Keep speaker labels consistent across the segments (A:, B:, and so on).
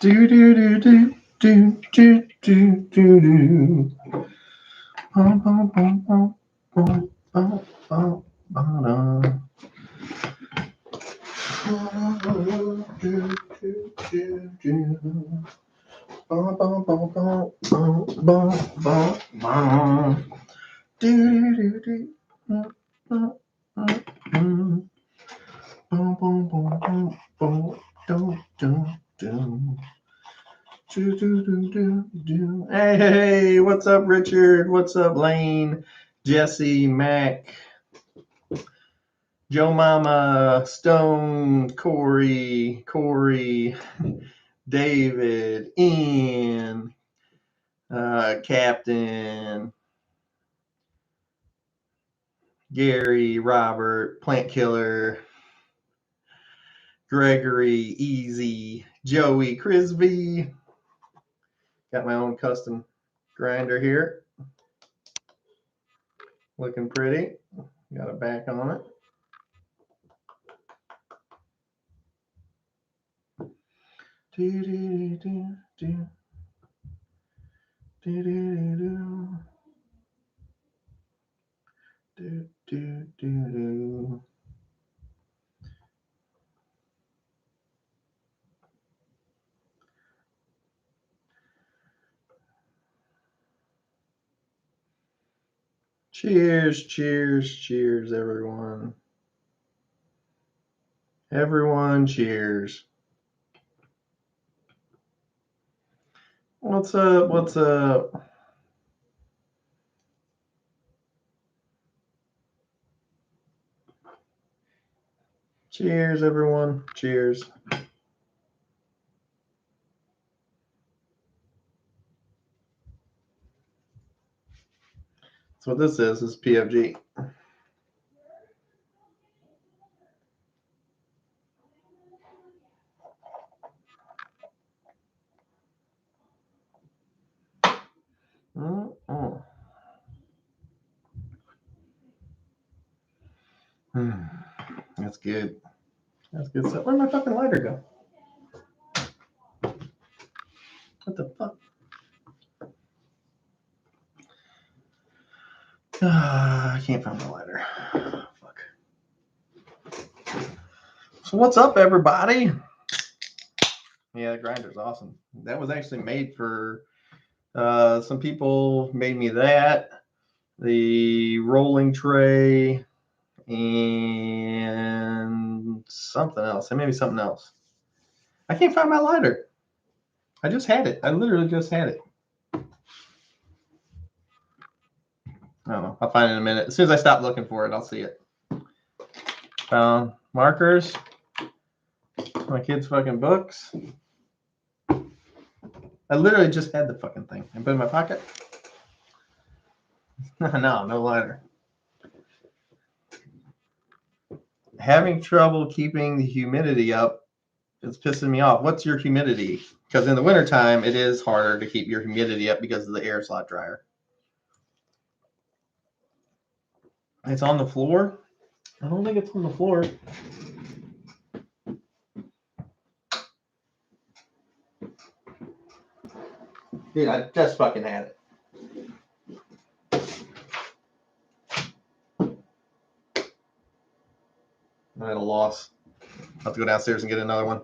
A: Do do do do do do do do do. Bum, bum, bum, bum, bum, bum, bum, bum, bum, bum, bum, bum, bum, bum, bum, bum. Do do do do. Bum, bum, bum, bum, bum, bum, do do do. Do, do, do, do, do. Hey, what's up, Richard? What's up, Lane? Jesse, Mac, Joe Mama, Stone, Corey, David, Ian, Captain, Gary, Robert, Plant Killer, Gregory, Easy, Joey, Chris V. Got my own custom grinder here. Looking pretty. Got a back on it. Do do do do do do do do do do. Cheers, cheers, cheers, everyone. Everyone, cheers. What's up? What's up? Cheers, everyone. Cheers. So what this is PFG. That's good. That's good stuff. Where'd my fucking lighter go? What the fuck? I can't find my lighter. Fuck. So what's up, everybody? Yeah, the grinder's awesome. That was actually made for some people made me that. The rolling tray and something else. And maybe something else. I can't find my lighter. I just had it. I literally just had it. I don't know. I'll find it in a minute. As soon as I stop looking for it, I'll see it. Found markers. My kids' fucking books. I literally just had the fucking thing. I put it in my pocket. No lighter. Having trouble keeping the humidity up. It's pissing me off. What's your humidity? Because in the wintertime, it is harder to keep your humidity up because the air is a lot drier. It's on the floor? I don't think it's on the floor. Dude, I just fucking had it. I'm at a loss. I'll have to go downstairs and get another one.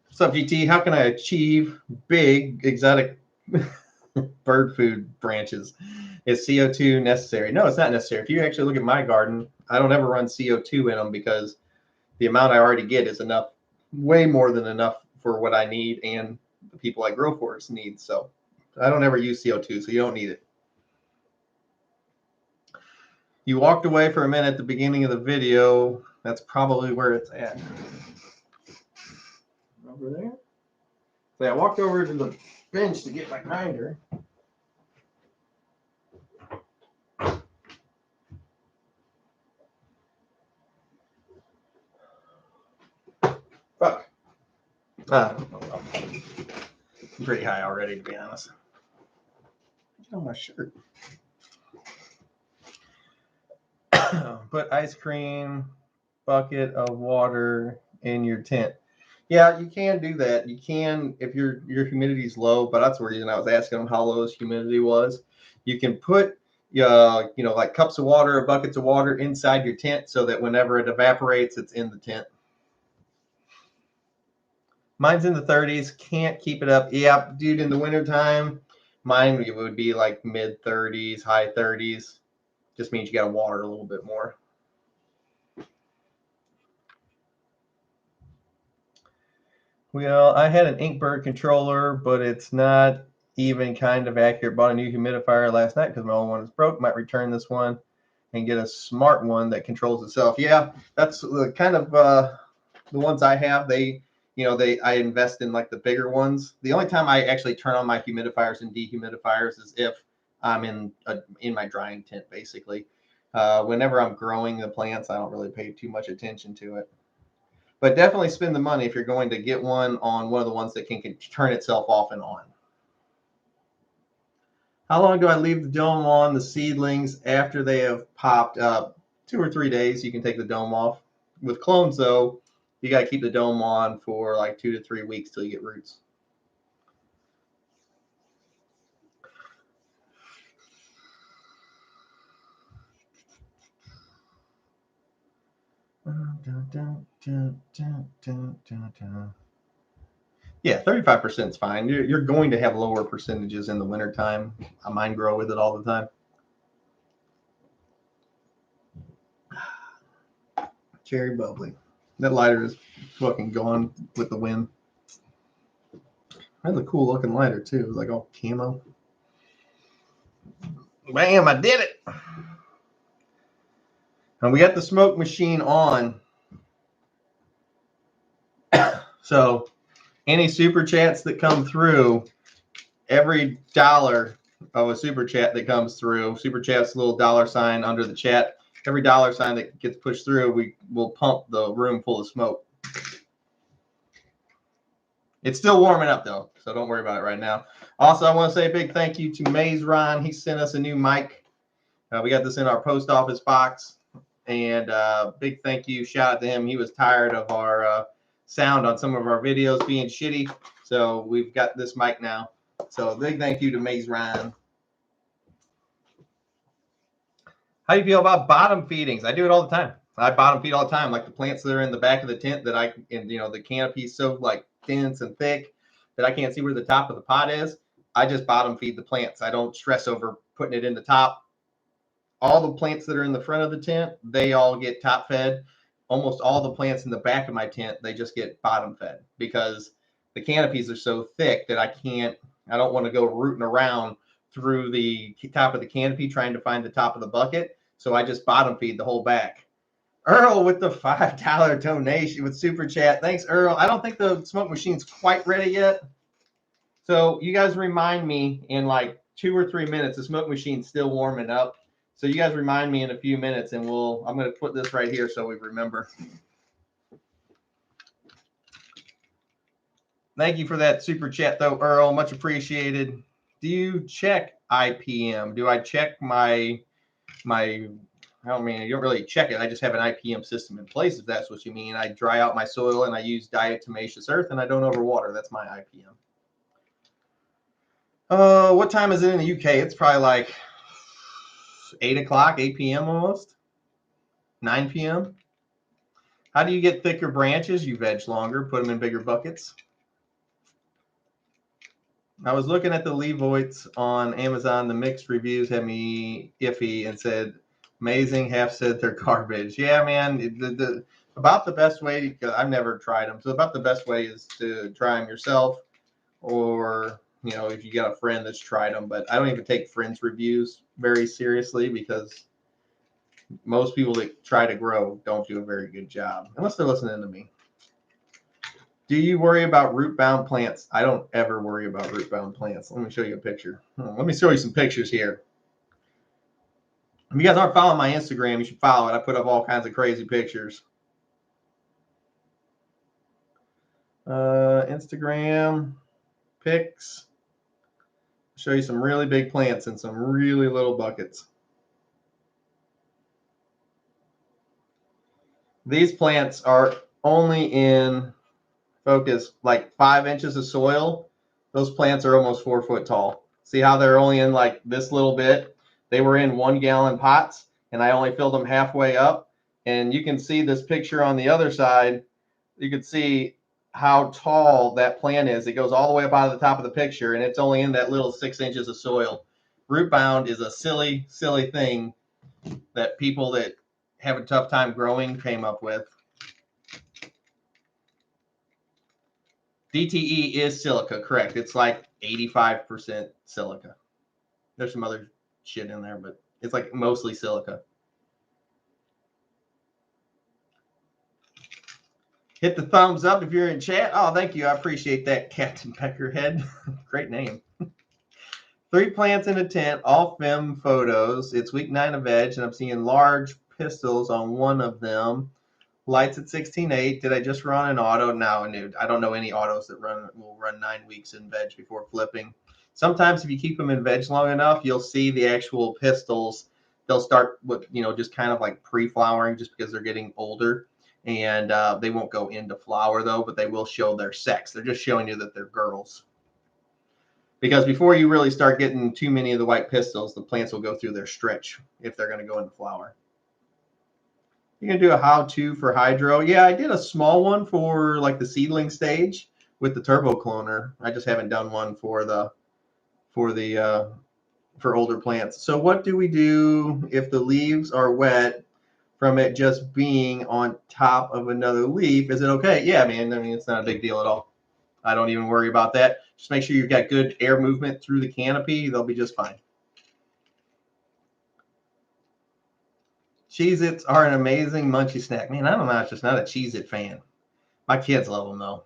A: What's up, GT? How can I achieve big exotic bird food branches? Is CO2 necessary? No, it's not necessary. If you actually look at my garden, I don't ever run CO2 in them because the amount I already get is enough, way more than enough for what I need and the people I grow for need. So I don't ever use CO2, so you don't need it. You walked away for a minute at the beginning of the video. That's probably where it's at. Over there. So I walked over to the bench to get my grinder. Fuck. I'm pretty high already, to be honest. What's on my shirt? Put ice cream bucket of water in your tent. Yeah, you can do that. You can if your humidity is low, but that's the reason I was asking them how low his humidity was. You can put like cups of water or buckets of water inside your tent so that whenever it evaporates, it's in the tent. Mine's in the 30s. Can't keep it up. Yeah, dude, in the wintertime, mine would be like mid 30s, high 30s. Just means you got to water a little bit more. Well, I had an Inkbird controller, but it's not even kind of accurate. Bought a new humidifier last night because my old one is broke. Might return this one and get a smart one that controls itself. Yeah, that's the kind of the ones I have. I invest in like the bigger ones. The only time I actually turn on my humidifiers and dehumidifiers is if I'm in my drying tent, basically. Whenever I'm growing the plants, I don't really pay too much attention to it. But definitely spend the money if you're going to get one on one of the ones that can turn itself off and on. How long do I leave the dome on the seedlings after they have popped up? 2 or 3 days, you can take the dome off. With clones, though, you got to keep the dome on for like 2 to 3 weeks till you get roots. Yeah, 35% is fine. You're going to have lower percentages in the wintertime. Mine grow with it all the time. Cherry bubbly. That lighter is fucking gone with the wind. That's a cool looking lighter too, like all camo. Bam, I did it. And we got the smoke machine on. So any super chats that come through, every dollar of a super chat that comes through, super chat's a little dollar sign under the chat. Every dollar sign that gets pushed through, we will pump the room full of smoke. It's still warming up though, so don't worry about it right now. Also, I want to say a big thank you to Maze Ron. He sent us a new mic. We got this in our post office box, and big thank you, shout out to him. He was tired of our sound on some of our videos being shitty, so we've got this mic now. So big thank you to Maze Ron. How do you feel about bottom feedings? I do it all the time. I bottom feed all the time, like the plants that are in the back of the tent that the canopy's so like dense and thick that I can't see where the top of the pot is. I just bottom feed the plants. I don't stress over putting it in the top. All the plants that are in the front of the tent, they all get top fed. Almost all the plants in the back of my tent, they just get bottom fed because the canopies are so thick that I don't want to go rooting around through the top of the canopy trying to find the top of the bucket. So I just bottom feed the whole back. Earl with the $5 donation with Super Chat. Thanks, Earl. I don't think the smoke machine's quite ready yet. So you guys remind me in like 2 or 3 minutes. The smoke machine's still warming up. So you guys remind me in a few minutes, and I'm going to put this right here so we remember. Thank you for that Super Chat, though, Earl. Much appreciated. Do you check IPM? Do I check my I don't mean, you don't really check it. I just have an IPM system in place, if that's what you mean. I dry out my soil, and I use diatomaceous earth, and I don't overwater. That's my IPM. What time is it in the UK? It's probably like 8 o'clock, 8 p.m. almost. 9 p.m. How do you get thicker branches? You veg longer, put them in bigger buckets. I was looking at the Levoites on Amazon. The mixed reviews had me iffy and said, amazing, half said they're garbage. Yeah, man, about the best way, because I've never tried them, so about the best way is to try them yourself, or, if you got a friend that's tried them. But I don't even take friends' reviews very seriously because most people that try to grow don't do a very good job, unless they're listening to me. Do you worry about root-bound plants? I don't ever worry about root-bound plants. Let me show you a picture. Let me show you some pictures here. If you guys aren't following my Instagram, you should follow it. I put up all kinds of crazy pictures. Instagram pics. Show you some really big plants in some really little buckets. These plants are only in focus, like 5 inches of soil, those plants are almost 4 foot tall. See how they're only in like this little bit? They were in 1 gallon pots, and I only filled them halfway up. And you can see this picture on the other side. You can see how tall that plant is. It goes all the way up out of the top of the picture, and it's only in that little 6 inches of soil. Root bound is a silly, silly thing that people that have a tough time growing came up with. DTE is silica, correct. It's like 85% silica. There's some other shit in there, but it's like mostly silica. Hit the thumbs up if you're in chat. Oh, thank you. I appreciate that, Captain Peckerhead. Great name. 3 plants in a tent, all fem photos. It's week 9 of veg, and I'm seeing large pistils on one of them. Lights at 16.8. Did I just run an auto? No, dude. I don't know any autos that will run 9 weeks in veg before flipping. Sometimes if you keep them in veg long enough, you'll see the actual pistils. They'll start with, just kind of like pre-flowering just because they're getting older. And they won't go into flower, though, but they will show their sex. They're just showing you that they're girls. Because before you really start getting too many of the white pistils, the plants will go through their stretch if they're going to go into flower. You can do a how-to for hydro. Yeah, I did a small one for like the seedling stage with the turbo cloner. I just haven't done one for older plants. So what do we do if the leaves are wet from it just being on top of another leaf? Is it okay? Yeah, man. I mean, it's not a big deal at all. I don't even worry about that. Just make sure you've got good air movement through the canopy. They'll be just fine. Cheez-Its are an amazing munchy snack. Man, I don't know. I'm just not a Cheez-It fan. My kids love them, though.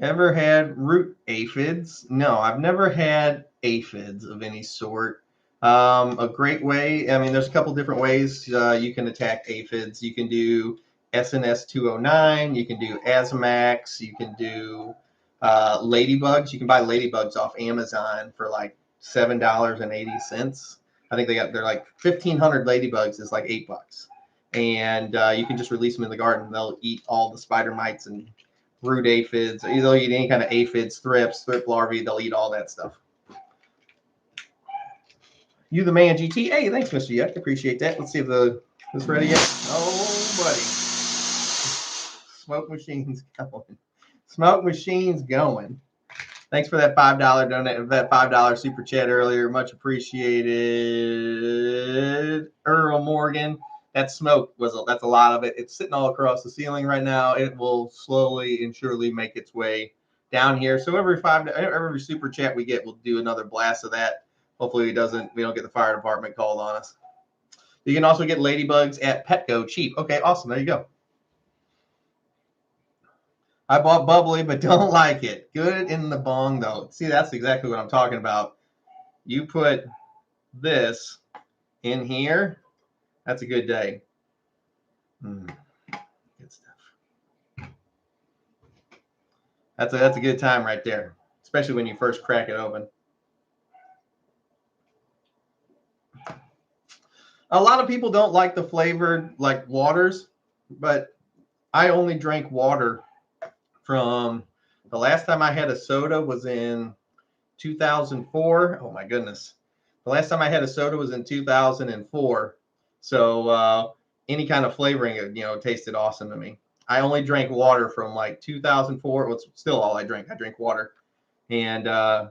A: Ever had root aphids? No, I've never had aphids of any sort. A great way, I mean, there's a couple different ways you can attack aphids. You can do SNS 209. You can do Azomax. You can do ladybugs. You can buy ladybugs off Amazon for like $7.80. I think they're like 1,500 ladybugs is like $8. And you can just release them in the garden. They'll eat all the spider mites and root aphids. They'll eat any kind of aphids, thrips, thrip larvae. They'll eat all that stuff. You the man, GT. Hey, thanks, Mr. Yuck. Appreciate that. Let's see if this ready yet. Oh, buddy. Smoke machine's going. Smoke machine's going. Thanks for that $5 donate, that $5 super chat earlier. Much appreciated. Earl Morgan. That smoke that's a lot of it. It's sitting all across the ceiling right now. It will slowly and surely make its way down here. So every super chat we get, we'll do another blast of that. Hopefully we don't get the fire department called on us. You can also get ladybugs at Petco cheap. Okay, awesome. There you go. I bought bubbly, but don't like it. Good in the bong, though. See, that's exactly what I'm talking about. You put this in here. That's a good day. Good stuff. That's a good time right there, especially when you first crack it open. A lot of people don't like the flavored like waters, but I only drank water from the last time I had a soda was in 2004. Oh my goodness. The last time I had a soda was in 2004. So any kind of flavoring, tasted awesome to me. I only drank water from like 2004. Well, it's still all I drink. I drink water. And I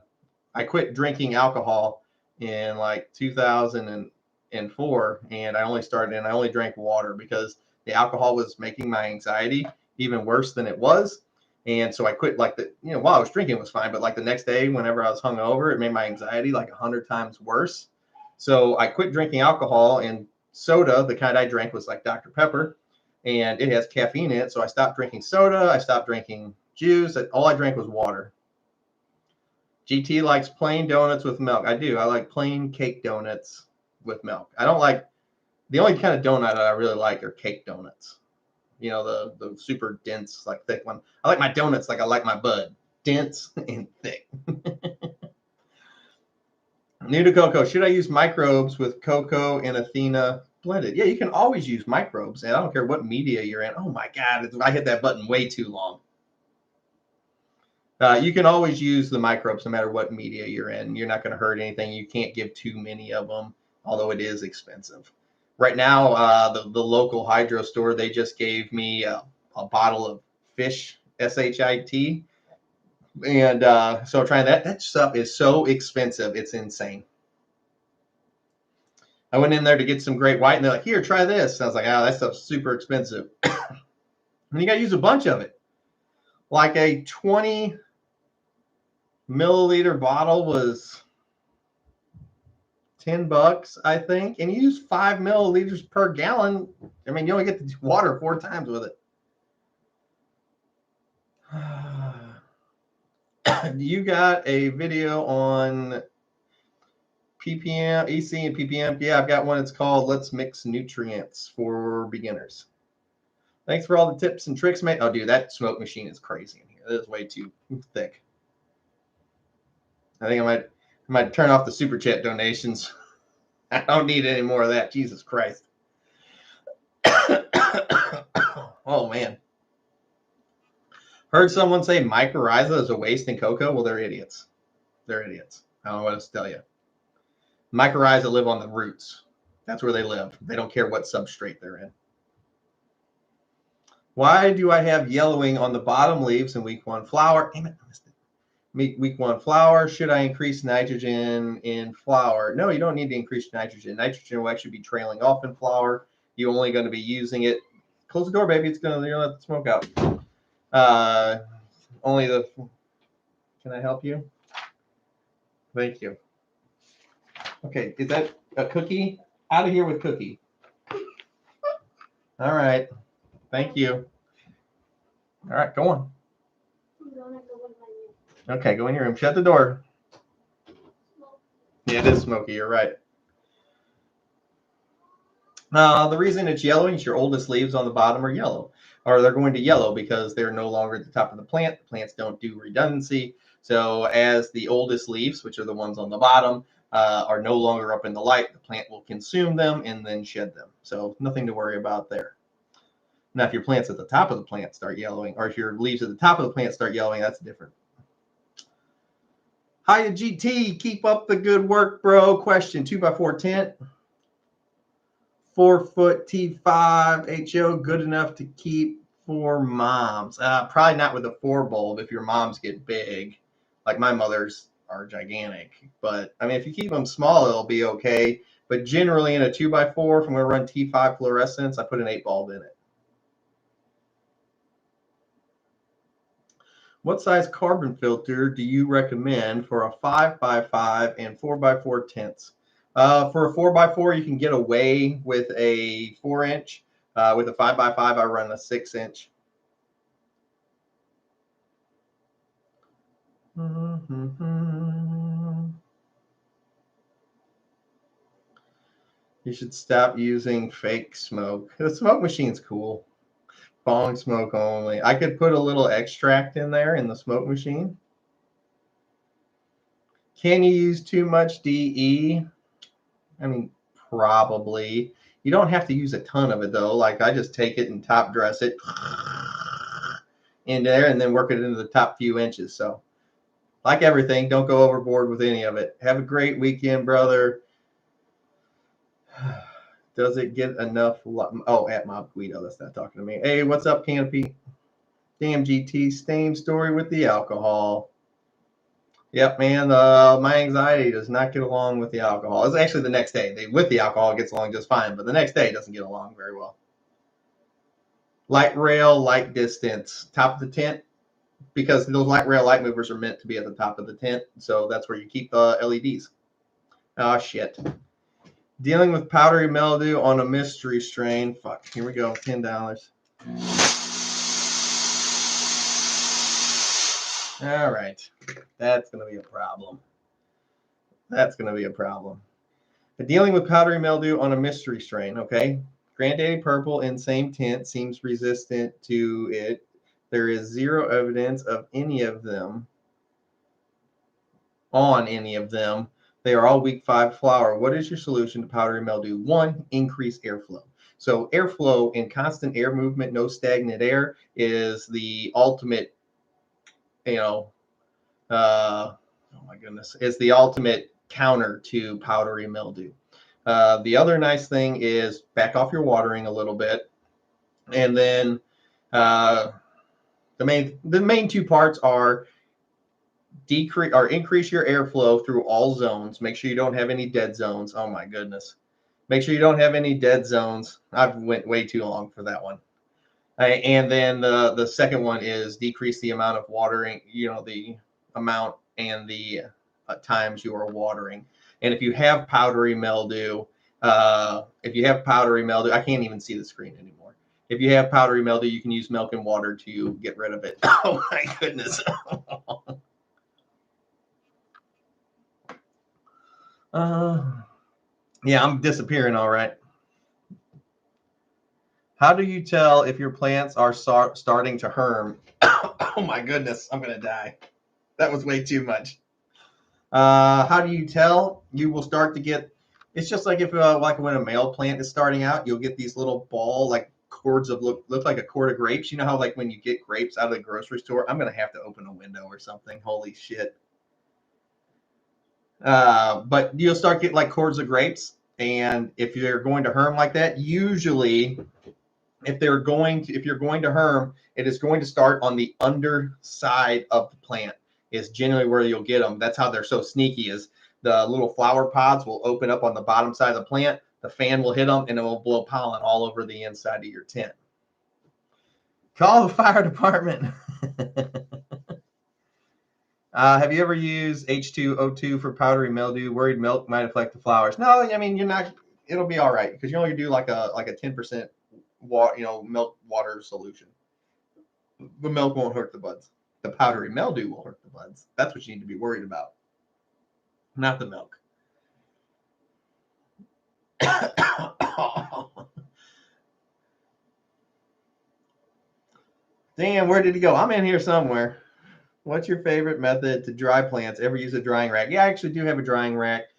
A: quit drinking alcohol in like 2004. And I only drank water because the alcohol was making my anxiety even worse than it was. And so I quit while I was drinking it was fine. But like the next day, whenever I was hungover, it made my anxiety like 100 times worse. So I quit drinking alcohol, and soda, the kind I drank, was like Dr. Pepper, and it has caffeine in it. So I stopped drinking soda. I stopped drinking juice. All I drank was water. GT likes plain donuts with milk. I do. I like plain cake donuts with milk. I don't like the only kind of donut that I really like are cake donuts. The super dense, like thick one. I like my donuts like I like my bud. Dense and thick. New to cocoa. Should I use microbes with cocoa and Athena splendid. Yeah, you can always use microbes, and I don't care what media you're in. Oh my God, I hit that button way too long. You can always use the microbes no matter what media you're in. You're not going to hurt anything. You can't give too many of them, although it is expensive. Right now, the local hydro store, they just gave me a bottle of fish, SHIT. And so trying that. That stuff is so expensive. It's insane. I went in there to get some great white, and they're like, here, try this. And I was like, oh, that stuff's super expensive. And you got to use a bunch of it. Like a 20 milliliter bottle was $10, I think. And you use 5 milliliters per gallon. I mean, you only get the water 4 times with it. You got a video on ppm, EC and ppm. Yeah, I've got one. It's called Let's Mix Nutrients for Beginners. Thanks for all the tips and tricks, mate. Oh, dude, that smoke machine is crazy in here. It is way too thick. I think I might turn off the super chat donations. I don't need any more of that. Jesus Christ. Oh, man. Heard someone say mycorrhiza is a waste in cocoa. Well, they're idiots. They're idiots. I don't know what else to tell you. Mycorrhiza live on the roots. That's where they live. They don't care what substrate they're in. Why do I have yellowing on the bottom leaves in week 1 flower? Damn it, I missed it. Week 1 flower. Should I increase nitrogen in flower? No, you don't need to increase nitrogen. Nitrogen will actually be trailing off in flower. You're only going to be using it. Close the door, baby. It's going to let the smoke out. Only the. Can I help you? Thank you. Okay, is that a cookie? Out of here with cookie. All right. Thank you. All right, go on. Okay, go in your room. Shut the door. Yeah, it is smoky. You're right. The reason it's yellowing is your oldest leaves on the bottom are yellow, or they're going to yellow because they're no longer at the top of the plant. The plants don't do redundancy. So as the oldest leaves, which are the ones on the bottom, are no longer up in the light, the plant will consume them and then shed them. So nothing to worry about there. Now, if your plants at the top of the plant start yellowing, or if your leaves at the top of the plant start yellowing, that's different. Hiya, GT. Keep up the good work, bro. Question, 2x4 tent. 4-foot T5 HO, good enough to keep for moms. Probably not with a 4 bulb if your moms get big. Like my mother's are gigantic. But, I mean, if you keep them small, it'll be okay. But generally in a 2x4, if I'm going to run T5 fluorescence, I put an 8 bulb in it. What size carbon filter do you recommend for a 5x5 and 4x4 tents? For a 4x4, you can get away with a 4-inch. With a 5x5, I run a 6-inch. You should stop using fake smoke. The smoke machine's cool. Bong smoke only. I could put a little extract in there in the smoke machine. Can you use too much DE? I mean, probably. You don't have to use a ton of it, though. Like, I just take it and top dress it in there and then work it into the top few inches. So, like everything, don't go overboard with any of it. Have a great weekend, brother. Does it get enough? Oh, at Mob Guido. That's not talking to me. Hey, what's up, Canopy? Damn, GT. Same story with the alcohol. Yep, man. My anxiety does not get along with the alcohol. It's actually the next day. With the alcohol, it gets along just fine, but the next day it doesn't get along very well. Light rail, light distance. Top of the tent, because those light rail light movers are meant to be at the top of the tent, so that's where you keep the LEDs. Oh, shit. Dealing with powdery mildew on a mystery strain. Fuck, here we go. $10. All right. That's going to be a problem. That's going to be a problem. Dealing with powdery mildew on a mystery strain, okay? Granddaddy Purple in same tent seems resistant to it. There is zero evidence of any of them, on any of them. They are all week 5 flower. What is your solution to powdery mildew? 1, increase airflow. So airflow and constant air movement, no stagnant air, is the ultimate, you know, oh my goodness, is the ultimate counter to powdery mildew. The other nice thing is back off your watering a little bit, and then the main 2 parts are decrease or increase your airflow through all zones. Make sure you don't have any dead zones. Oh my goodness, make sure you don't have any dead zones. I've went way too long for that one. And then the second one is decrease the amount of watering. The amount and the times you are watering. And if you have powdery mildew, I can't even see the screen anymore. If you have powdery mildew, you can use milk and water to get rid of it. Oh my goodness. Yeah, I'm disappearing. All right. How do you tell if your plants are starting to herm? Oh my goodness, I'm gonna die. That was way too much. How do you tell? You will start to get. It's just like if like when a male plant is starting out, you'll get these little ball like cords of look like a cord of grapes. You know how like when you get grapes out of the grocery store? I'm gonna have to open a window or something. Holy shit. But you'll start getting like cords of grapes, and if you're going to herm like that, usually if you're going to herm, it is going to start on the underside of the plant. Is generally where you'll get them. That's how they're so sneaky. Is the little flower pods will open up on the bottom side of the plant. The fan will hit them, and it will blow pollen all over the inside of your tent. Call the fire department. Have you ever used H2O2 for powdery mildew? Worried milk might affect the flowers. No, I mean you're not. It'll be all right because you only do like a 10% milk water solution. The milk won't hurt the buds. The powdery mildew will hurt the buds. That's what you need to be worried about, not the milk. Damn, where did he go? I'm in here somewhere. What's your favorite method to dry plants? Ever use a drying rack? Yeah, I actually do have a drying rack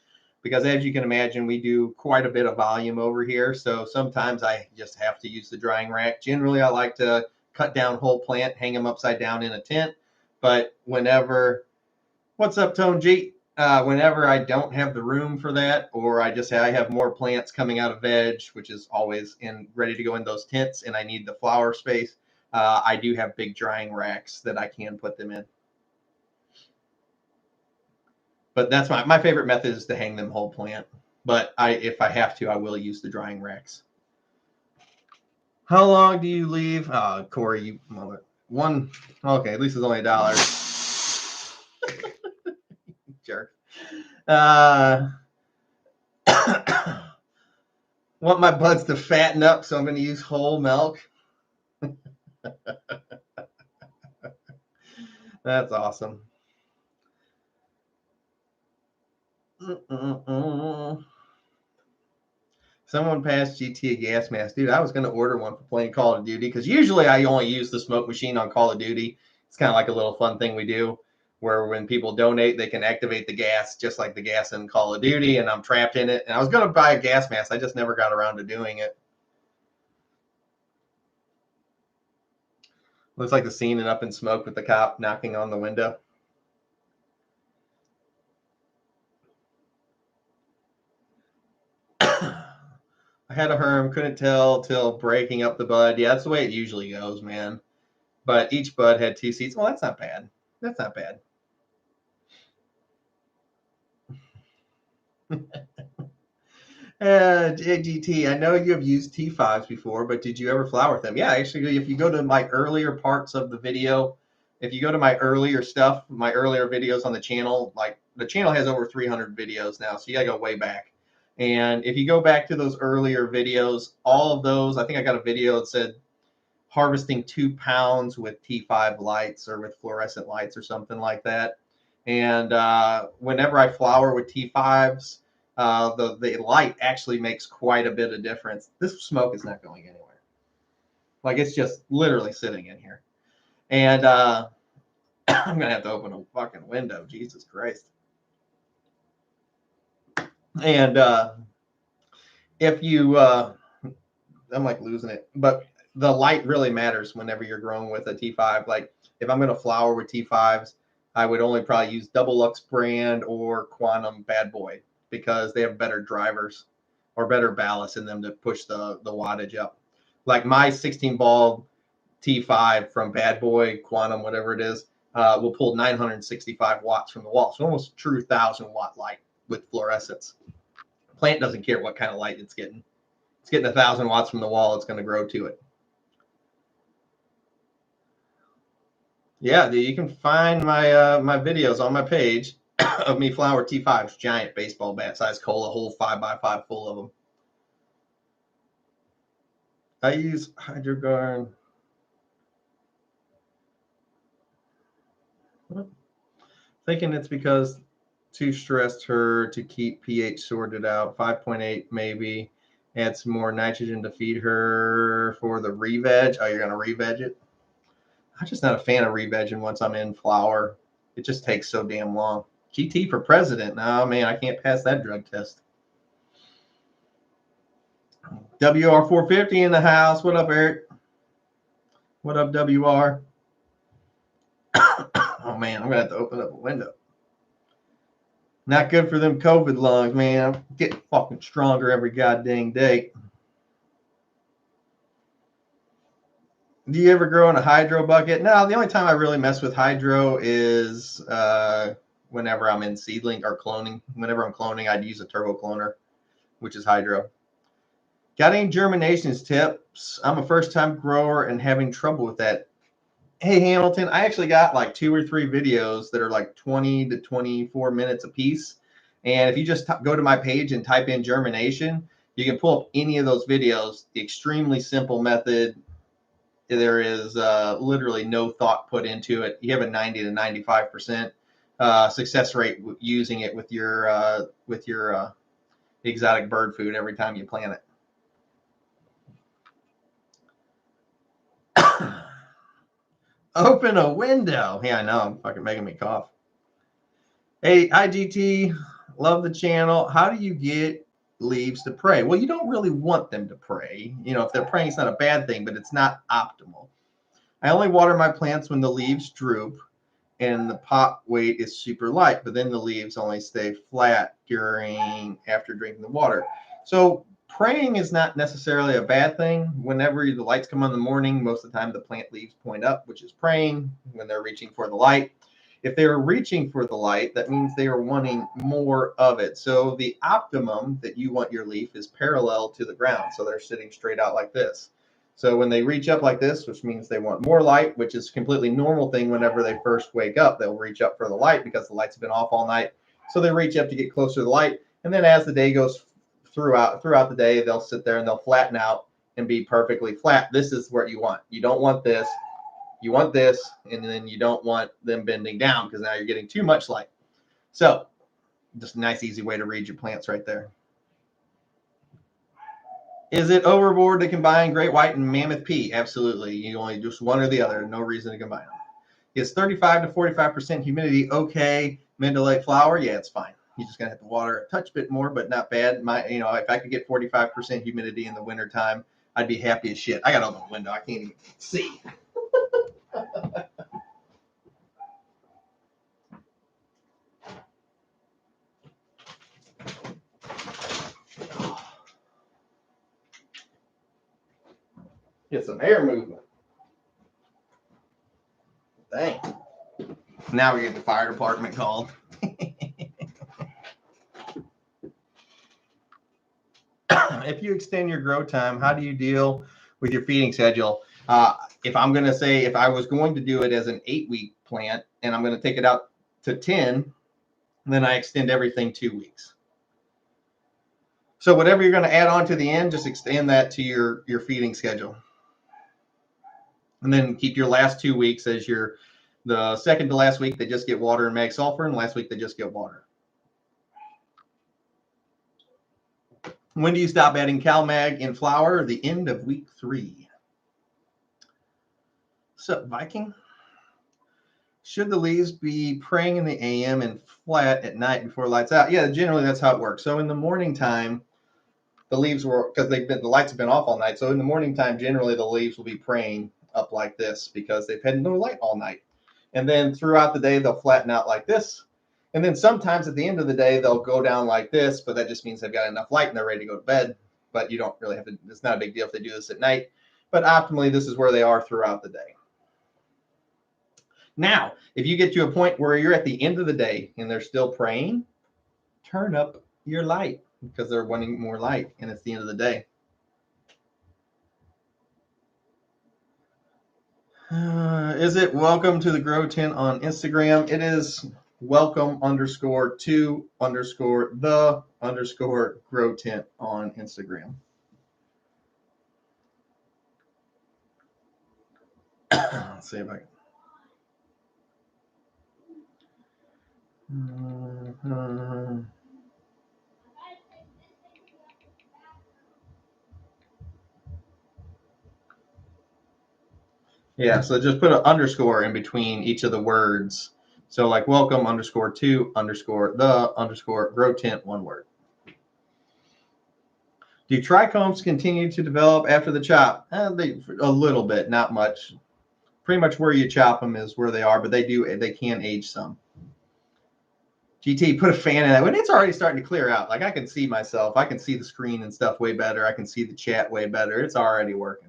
A: because, as you can imagine, we do quite a bit of volume over here. So sometimes I just have to use the drying rack. Generally, I like to cut down whole plant, hang them upside down in a tent. But what's up, Tone G? Whenever I don't have the room for that, or I have more plants coming out of veg, which is always ready to go in those tents, and I need the flower space, I do have big drying racks that I can put them in. But that's my favorite method is to hang them whole plant. But if I have to, I will use the drying racks. How long do you leave? Corey, you mother. One. Okay, at least it's only $1. Jerk. Want my buds to fatten up, so I'm going to use whole milk. That's awesome. Someone passed GT a gas mask. Dude, I was going to order one for playing Call of Duty because usually I only use the smoke machine on Call of Duty. It's kind of like a little fun thing we do where when people donate, they can activate the gas just like the gas in Call of Duty, and I'm trapped in it. And I was going to buy a gas mask. I just never got around to doing it. Looks like the scene in Up in Smoke with the cop knocking on the window. I had a herm, couldn't tell till breaking up the bud. Yeah, that's the way it usually goes, man. But each bud had 2 seeds. Well, that's not bad. That's not bad. JGT, I know you have used T5s before, but did you ever flower with them? Yeah, actually, if you go to my earlier parts of the video, if you go to my earlier stuff, my earlier videos on the channel, like the channel has over 300 videos now, so you gotta go way back. And if you go back to those earlier videos, all of those, I think I got a video that said harvesting 2 pounds with T5 lights or with fluorescent lights or something like that. And whenever I flower with T5s, the light actually makes quite a bit of difference. This smoke is not going anywhere. Like it's just literally sitting in here. And I'm going to have to open a fucking window. Jesus Christ. And if you, I'm like losing it, but the light really matters whenever you're growing with a T5. Like if I'm going to flower with T5s, I would only probably use Double Lux brand or Quantum Bad Boy because they have better drivers or better ballast in them to push the wattage up. Like my 16 ball T5 from Bad Boy, Quantum, whatever it is, will pull 965 watts from the wall. So almost true 1,000-watt light with fluorescence. Plant doesn't care what kind of light it's getting. It's getting 1,000 watts from the wall. It's going to grow to it. Yeah, you can find my my videos on my page of me flower T5s, giant baseball bat size cola, whole 5x5 full of them. I use HydroGuard. Thinking it's because too stressed her to keep pH sorted out. 5.8 maybe. Add some more nitrogen to feed her for the re-veg. Oh, you're going to re-veg it? I'm just not a fan of re-vegging once I'm in flower. It just takes so damn long. GT for president. No, man, I can't pass that drug test. WR450 in the house. What up, Eric? What up, WR? Oh, man, I'm going to have to open up a window. Not good for them COVID lungs, man. I'm getting fucking stronger every goddamn day. Do you ever grow in a hydro bucket? No, the only time I really mess with hydro is whenever I'm in seedling or cloning. Whenever I'm cloning, I'd use a turbo cloner, which is hydro. Got any germinations tips? I'm a first-time grower and having trouble with that. Hey, Hamilton, I actually got like 2 or 3 videos that are like 20 to 24 minutes a piece. And if you just go to my page and type in germination, you can pull up any of those videos. The extremely simple method. There is literally no thought put into it. You have a 90 to 95% success rate using it with your exotic bird food every time you plant it. Open a window. Yeah, I know. I'm fucking making me cough. Hey, IGT, love the channel. How do you get leaves to pray? Well, you don't really want them to pray. You know, if they're praying, it's not a bad thing, but it's not optimal. I only water my plants when the leaves droop and the pot weight is super light, but then the leaves only stay flat after drinking the water. So praying is not necessarily a bad thing. Whenever the lights come on in the morning, most of the time the plant leaves point up, which is praying when they're reaching for the light. If they're reaching for the light, that means they are wanting more of it. So the optimum that you want your leaf is parallel to the ground. So they're sitting straight out like this. So when they reach up like this, which means they want more light, which is a completely normal thing whenever they first wake up, they'll reach up for the light because the lights have been off all night. So they reach up to get closer to the light. And then as the day goes throughout the day, they'll sit there and they'll flatten out and be perfectly flat. This is what you want. You don't want this. You want this, and then you don't want them bending down because now you're getting too much light. So just a nice, easy way to read your plants right there. Is it overboard to combine Great White and Mammoth P? Absolutely. You only just one or the other. No reason to combine them. Is 35 to 45% humidity okay? Mid to late flower? Yeah, it's fine. You're just gonna have to water a touch bit more, but not bad. If I could get 45% humidity in the wintertime, I'd be happy as shit. I got to open the window. I can't even see. Get some air movement. Dang. Now we get the fire department called. If you extend your grow time, how do you deal with your feeding schedule? If I was going to do it as an 8-week plant and I'm going to take it out to 10, then I extend everything 2 weeks. So whatever you're going to add on to the end, just extend that to your feeding schedule. And then keep your last 2 weeks as the second to last week, they just get water and mag sulfur, and last week they just get water. When do you stop adding CalMag in flower? The end of week 3. What's up, Viking? Should the leaves be praying in the AM and flat at night before lights out? Yeah, generally that's how it works. So in the morning time, the leaves were, because the lights have been off all night. So in the morning time, generally the leaves will be praying up like this because they've had no light all night. And then throughout the day, they'll flatten out like this. And then sometimes at the end of the day, they'll go down like this, but that just means they've got enough light and they're ready to go to bed. But you don't really have to, it's not a big deal if they do this at night. But optimally, this is where they are throughout the day. Now, if you get to a point where you're at the end of the day and they're still praying, turn up your light because they're wanting more light and it's the end of the day. Is it welcome to the grow tent on Instagram? It is welcome_to_the_grow tent on Instagram. Let's see if I can. Yeah, so just put an underscore in between each of the words. So like welcome_to_the_grow tent, one word. Do trichomes continue to develop after the chop? A little bit, not much. Pretty much where you chop them is where they are, but they can age some. GT, put a fan in that. When it's already starting to clear out, like I can see myself, I can see the screen and stuff way better. I can see the chat way better. It's already working.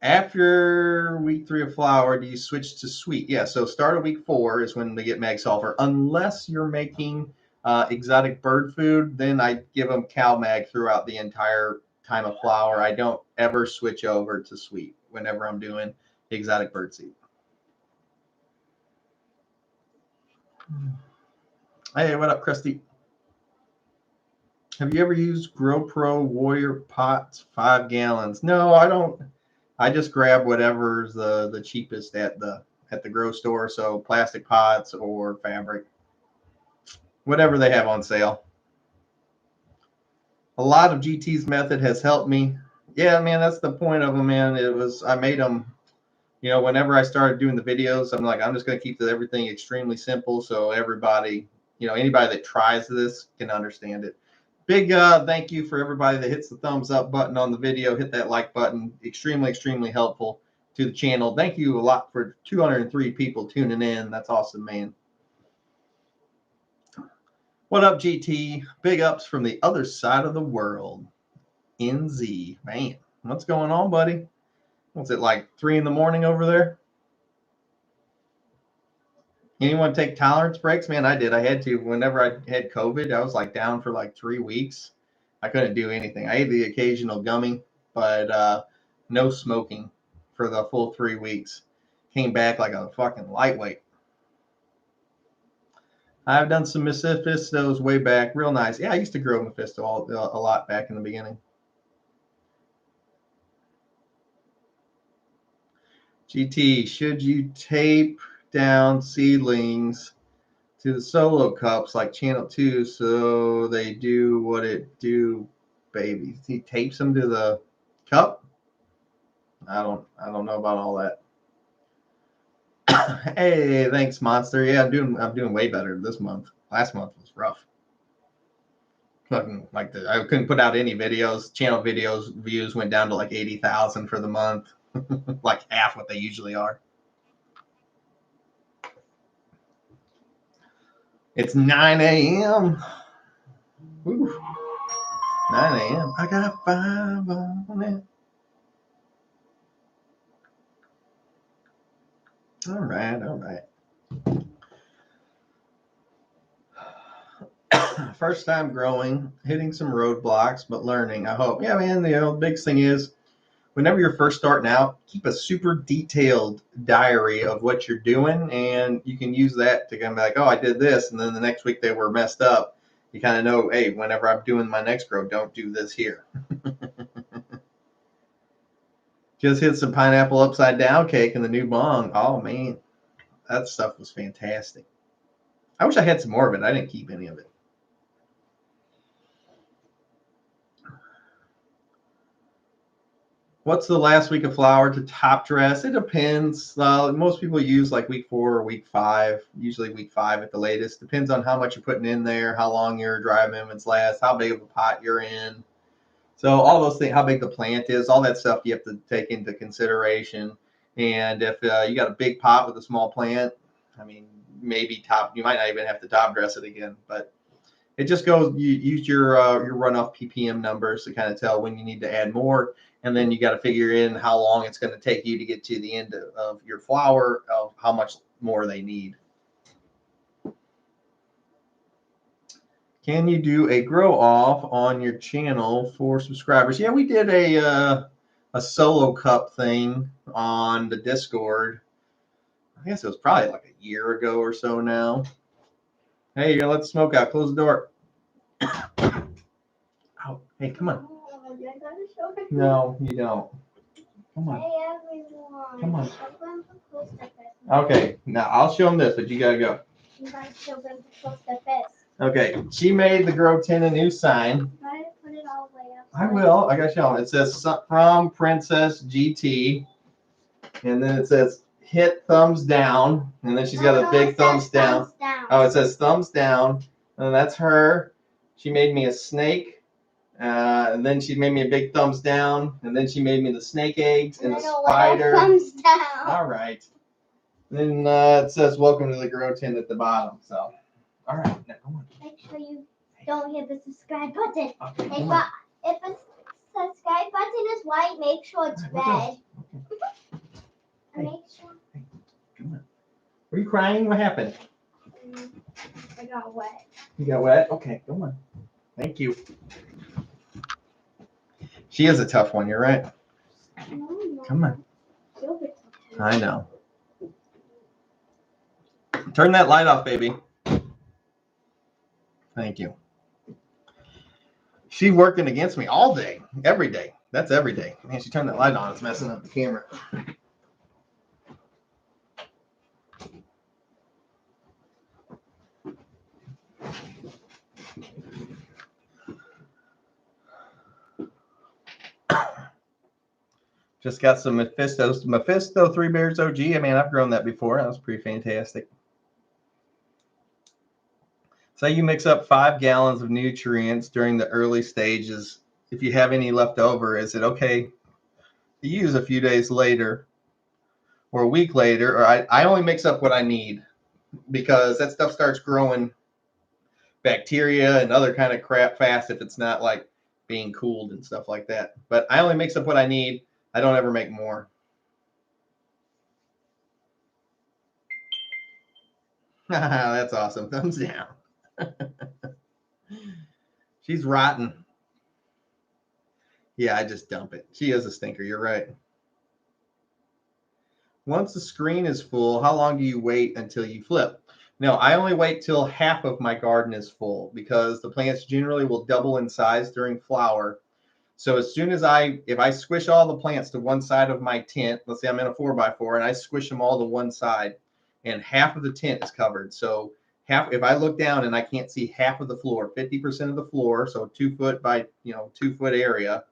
A: After week 3 of flower, do you switch to sweet? Yeah, so start of week 4 is when they get mag sulfur. Unless you're making exotic bird food, then I give them cow mag throughout the entire time of flower. I don't ever switch over to sweet whenever I'm doing exotic bird seed. Hey, what up, Krusty? Have you ever used GrowPro Warrior pots, 5 gallons? No, I don't. I just grab whatever's the cheapest at the grow store. So plastic pots or fabric, whatever they have on sale. A lot of GT's method has helped me. Yeah, man, that's the point of them, man. I made them, whenever I started doing the videos, I'm like, I'm just going to keep everything extremely simple so everybody, anybody that tries this can understand it. Big thank you for everybody that hits the thumbs up button on the video. Hit that like button. Extremely, extremely helpful to the channel. Thank you a lot for 203 people tuning in. That's awesome, man. What up, GT? Big ups from the other side of the world. NZ. Man, what's going on, buddy? What's it like 3 in the morning over there? Anyone take tolerance breaks? Man, I did. I had to. Whenever I had COVID, I was like down for like 3 weeks. I couldn't do anything. I ate the occasional gummy, but no smoking for the full 3 weeks. Came back like a fucking lightweight. I've done some Mephistos way back. Real nice. Yeah, I used to grow Mephisto a lot back in the beginning. GT, should you tape down seedlings to the solo cups like channel 2 so they do what it do, baby? He tapes them to the cup? I don't know about all that. Hey, thanks, Monster. Yeah, I'm doing way better this month. Last month was rough. I couldn't put out any videos. Channel videos views went down to like 80,000 for the month, like half what they usually are. It's 9 a.m. Woo. 9 a.m. I got 5 on it. All right. First time growing, hitting some roadblocks, but learning, I hope. Yeah, man, the big thing is whenever you're first starting out, keep a super detailed diary of what you're doing, and you can use that to kind of be like, oh, I did this, and then the next week they were messed up. You kind of know, hey, whenever I'm doing my next grow, don't do this here. Just hit some pineapple upside down cake in the new bong. Oh, man, that stuff was fantastic. I wish I had some more of it. I didn't keep any of it. What's the last week of flower to top dress? It depends. Most people use like week 4 or week 5, usually week 5 at the latest. Depends on how much you're putting in there, how long your dry amendments last, how big of a pot you're in. So all those things, how big the plant is, all that stuff you have to take into consideration. And if you got a big pot with a small plant, I mean, maybe you might not even have to top dress it again. But it just goes, you use your runoff ppm numbers to kind of tell when you need to add more. And then you got to figure in how long it's going to take you to get to the end of your flower, of how much more they need. Can you do a grow off on your channel for subscribers? Yeah, we did a solo cup thing on the Discord. I guess it was probably like a year ago or so now. Hey, you're gonna let the smoke out. Close the door. Oh, hey, come on. No, you don't. Come on.
B: Hey, everyone.
A: Come on.
B: Show them the post office.
A: Okay, now I'll show them this, but you gotta go.
B: You guys show them the post office.
A: Okay, she made the Grow 10 a new sign.
B: Try to put it all the way up.
A: I will. I gotta show them. It says from Princess GT, and then it says hit thumbs down, and then she's got a big thumbs down. Oh, it says thumbs down, and that's her. She made me a snake, and then she made me a big thumbs down, and then she made me the snake eggs and the spider.
B: Thumbs down.
A: All right. Then it says welcome to the Grow 10 at the bottom. So, all right, now come on.
B: Make sure you don't hit the subscribe button.
A: Okay,
B: If a subscribe button is white, make sure it's red.
A: Okay.
B: And make sure.
A: Come on. Were you crying? What happened?
B: I got wet.
A: You got wet? Okay, come on. Thank you. She is a tough one. You're right.
B: No.
A: Come on.
B: You'll be tough.
A: I know. Turn that light off, baby. Thank you. She's working against me all day, every day. That's every day. Man, she turned that light on. It's messing up the camera. Just got some Mephisto 3 Bears OG. I mean, I've grown that before. That was pretty fantastic. Say you mix up 5 gallons of nutrients during the early stages. If you have any left over, is it okay to use a few days later or a week later? Or I only mix up what I need because that stuff starts growing bacteria and other kind of crap fast if it's not like being cooled and stuff like that. But I only mix up what I need. I don't ever make more. That's awesome. Thumbs down. She's rotten. Yeah, I just dump it. She is a stinker. You're right. Once the screen is full, how long do you wait until you flip? No, I only wait till half of my garden is full because the plants generally will double in size during flower. So as soon as if I squish all the plants to one side of my tent, let's say I'm in a 4x4 and I squish them all to one side and half of the tent is covered. So if I look down and I can't see half of the floor, 50% of the floor, so 2 foot by 2 foot area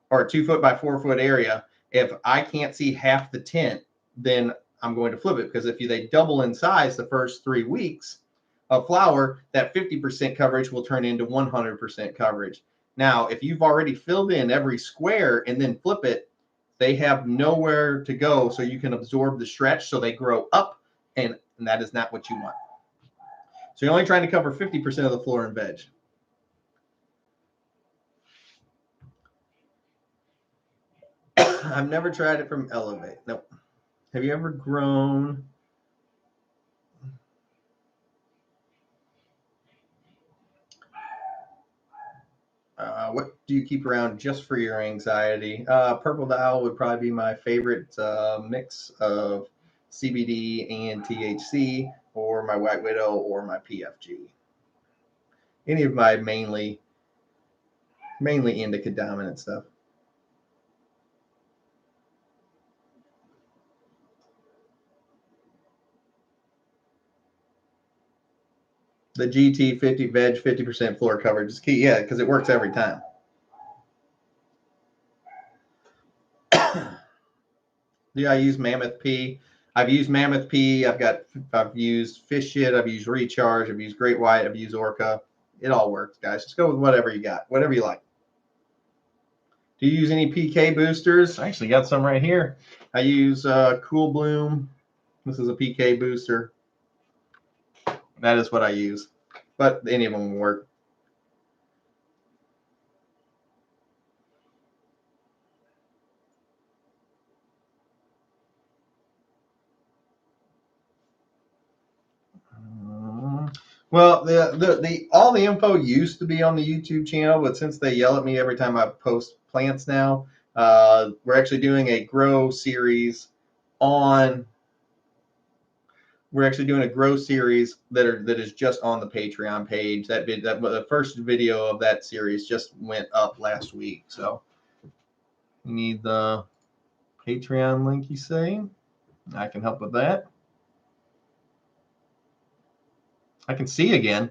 A: or 2 foot by 4 foot area, if I can't see half the tent, then I'm going to flip it because if they double in size the first 3 weeks of flower, that 50% coverage will turn into 100% coverage. Now, if you've already filled in every square and then flip it, they have nowhere to go so you can absorb the stretch so they grow up, and that is not what you want. So you're only trying to cover 50% of the floor in veg. I've never tried it from Elevate. Nope. Have you ever grown? What do you keep around just for your anxiety? Purple Dial would probably be my favorite mix of CBD and THC, or my White Widow, or my PFG. Any of my mainly indica dominant stuff. The GT 50 veg 50% floor coverage is key. Yeah, because it works every time. Yeah, I use Mammoth P. I've used Mammoth P. I've used Fish Shit. I've used Recharge. I've used Great White. I've used Orca. It all works, guys. Just go with whatever you got, whatever you like. Do you use any PK boosters? I actually got some right here. I use Cool Bloom. This is a PK booster. That is what I use. But any of them will work. Well, the all the info used to be on the YouTube channel, but since they yell at me every time I post plants now, we're actually doing a grow series on. We're actually doing a grow series that is just on the Patreon page. The first video of that series just went up last week. So you need the Patreon link, you say? I can help with that. I can see again.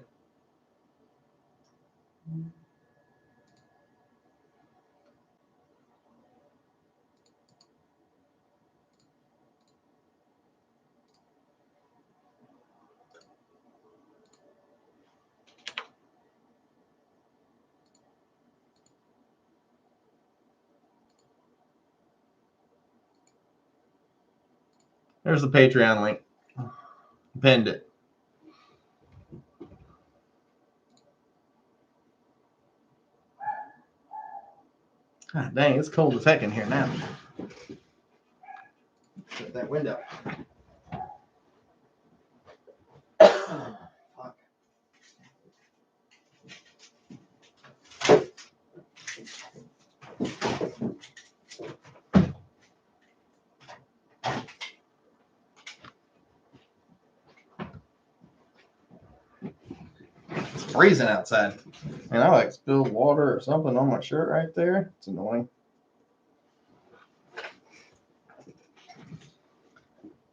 A: There's the Patreon link. Pinned it. God dang, it's cold as heck in here now. Shut that window. Fuck. It's freezing outside. And I like spilled water or something on my shirt right there. It's annoying.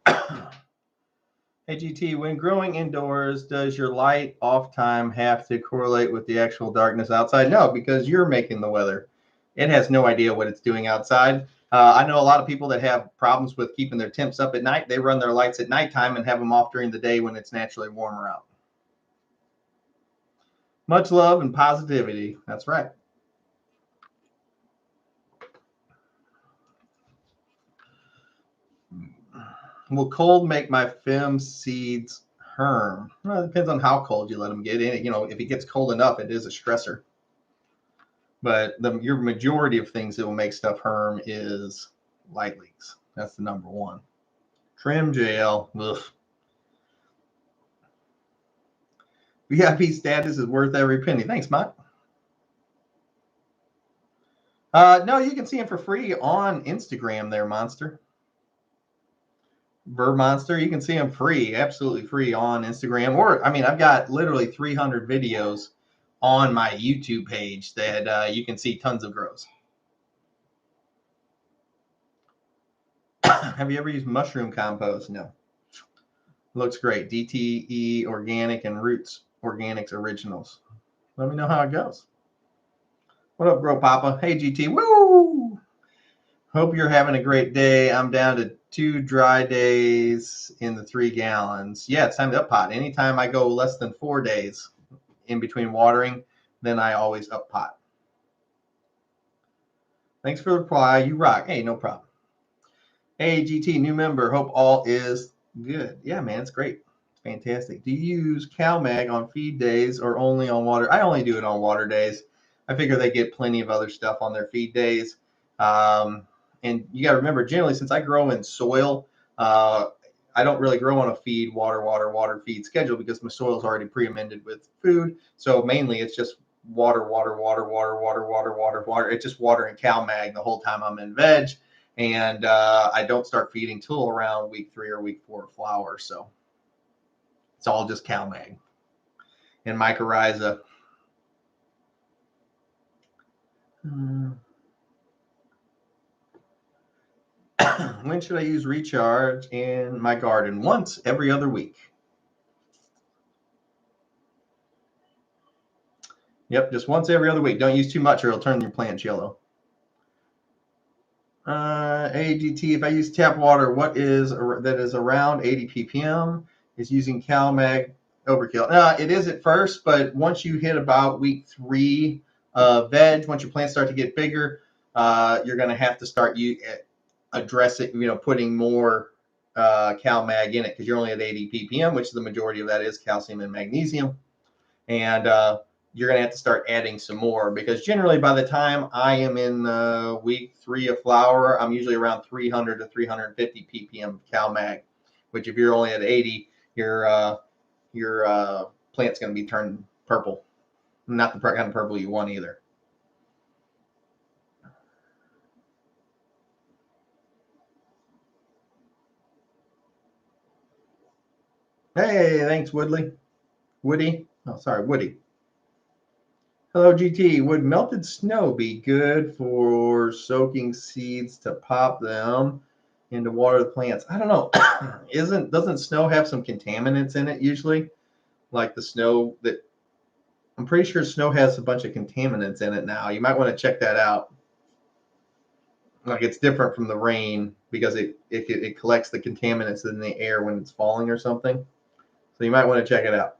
A: Hey GT, when growing indoors, does your light off time have to correlate with the actual darkness outside? No, because you're making the weather. It has no idea what it's doing outside. I know a lot of people that have problems with keeping their temps up at night. They run their lights at nighttime and have them off during the day when it's naturally warmer out. Much love and positivity. That's right. Will cold make my FEM seeds herm? Well, it depends on how cold you let them get in. You know, if it gets cold enough, it is a stressor. But your majority of things that will make stuff herm is light leaks. That's the number one. Trim jail. Ugh. VIP status is worth every penny. Thanks, Mike. No, you can see them for free on Instagram there, Monster. Bird Monster, you can see them free, absolutely free on Instagram. Or, I mean, I've got literally 300 videos on my YouTube page that you can see tons of grows. Have you ever used mushroom compost? No. Looks great. DTE Organic and Roots Organics Originals. Let me know how it goes. What up, Grow Papa? Hey, GT. Woo! Hope you're having a great day. I'm down to 2 dry days in the 3 gallons. Yeah, it's time to up pot. Anytime I go less than 4 days in between watering, then I always up pot. Thanks for the reply. You rock. Hey, no problem. Hey, GT, new member. Hope all is good. Yeah, man, it's great. It's fantastic. Do you use CalMag on feed days or only on water? I only do it on water days. I figure they get plenty of other stuff on their feed days. And you got to remember, generally, since I grow in soil, I don't really grow on a feed, water feed schedule because my soil is already pre-amended with food. So mainly it's just water. It's just water and CalMag the whole time I'm in veg. And I don't start feeding till around week 3 or week 4 of flower. So it's all just CalMag and Mycorrhizae. When should I use Recharge in my garden? Once every other week. Yep, just once every other week. Don't use too much or it'll turn your plants yellow. AGT, if I use tap water, what is that is around 80 ppm? Is using CalMag overkill? It is at first, but once you hit about week 3 veg, once your plants start to get bigger, you're going to have to start address it, putting more CalMag in it, because you're only at 80 ppm, which the majority of that is calcium and magnesium. And you're going to have to start adding some more, because generally by the time I am in week 3 of flower, I'm usually around 300 to 350 ppm CalMag, which if you're only at 80, your plant's going to be turning purple. Not the kind of purple you want either. Hey, thanks, Woody. Oh, sorry, Woody. Hello, GT. Would melted snow be good for soaking seeds to pop them into water the plants? I don't know. Doesn't snow have some contaminants in it usually? Like the snow that I'm pretty sure snow has a bunch of contaminants in it now. You might want to check that out. Like it's different from the rain because it collects the contaminants in the air when it's falling or something. So you might want to check it out.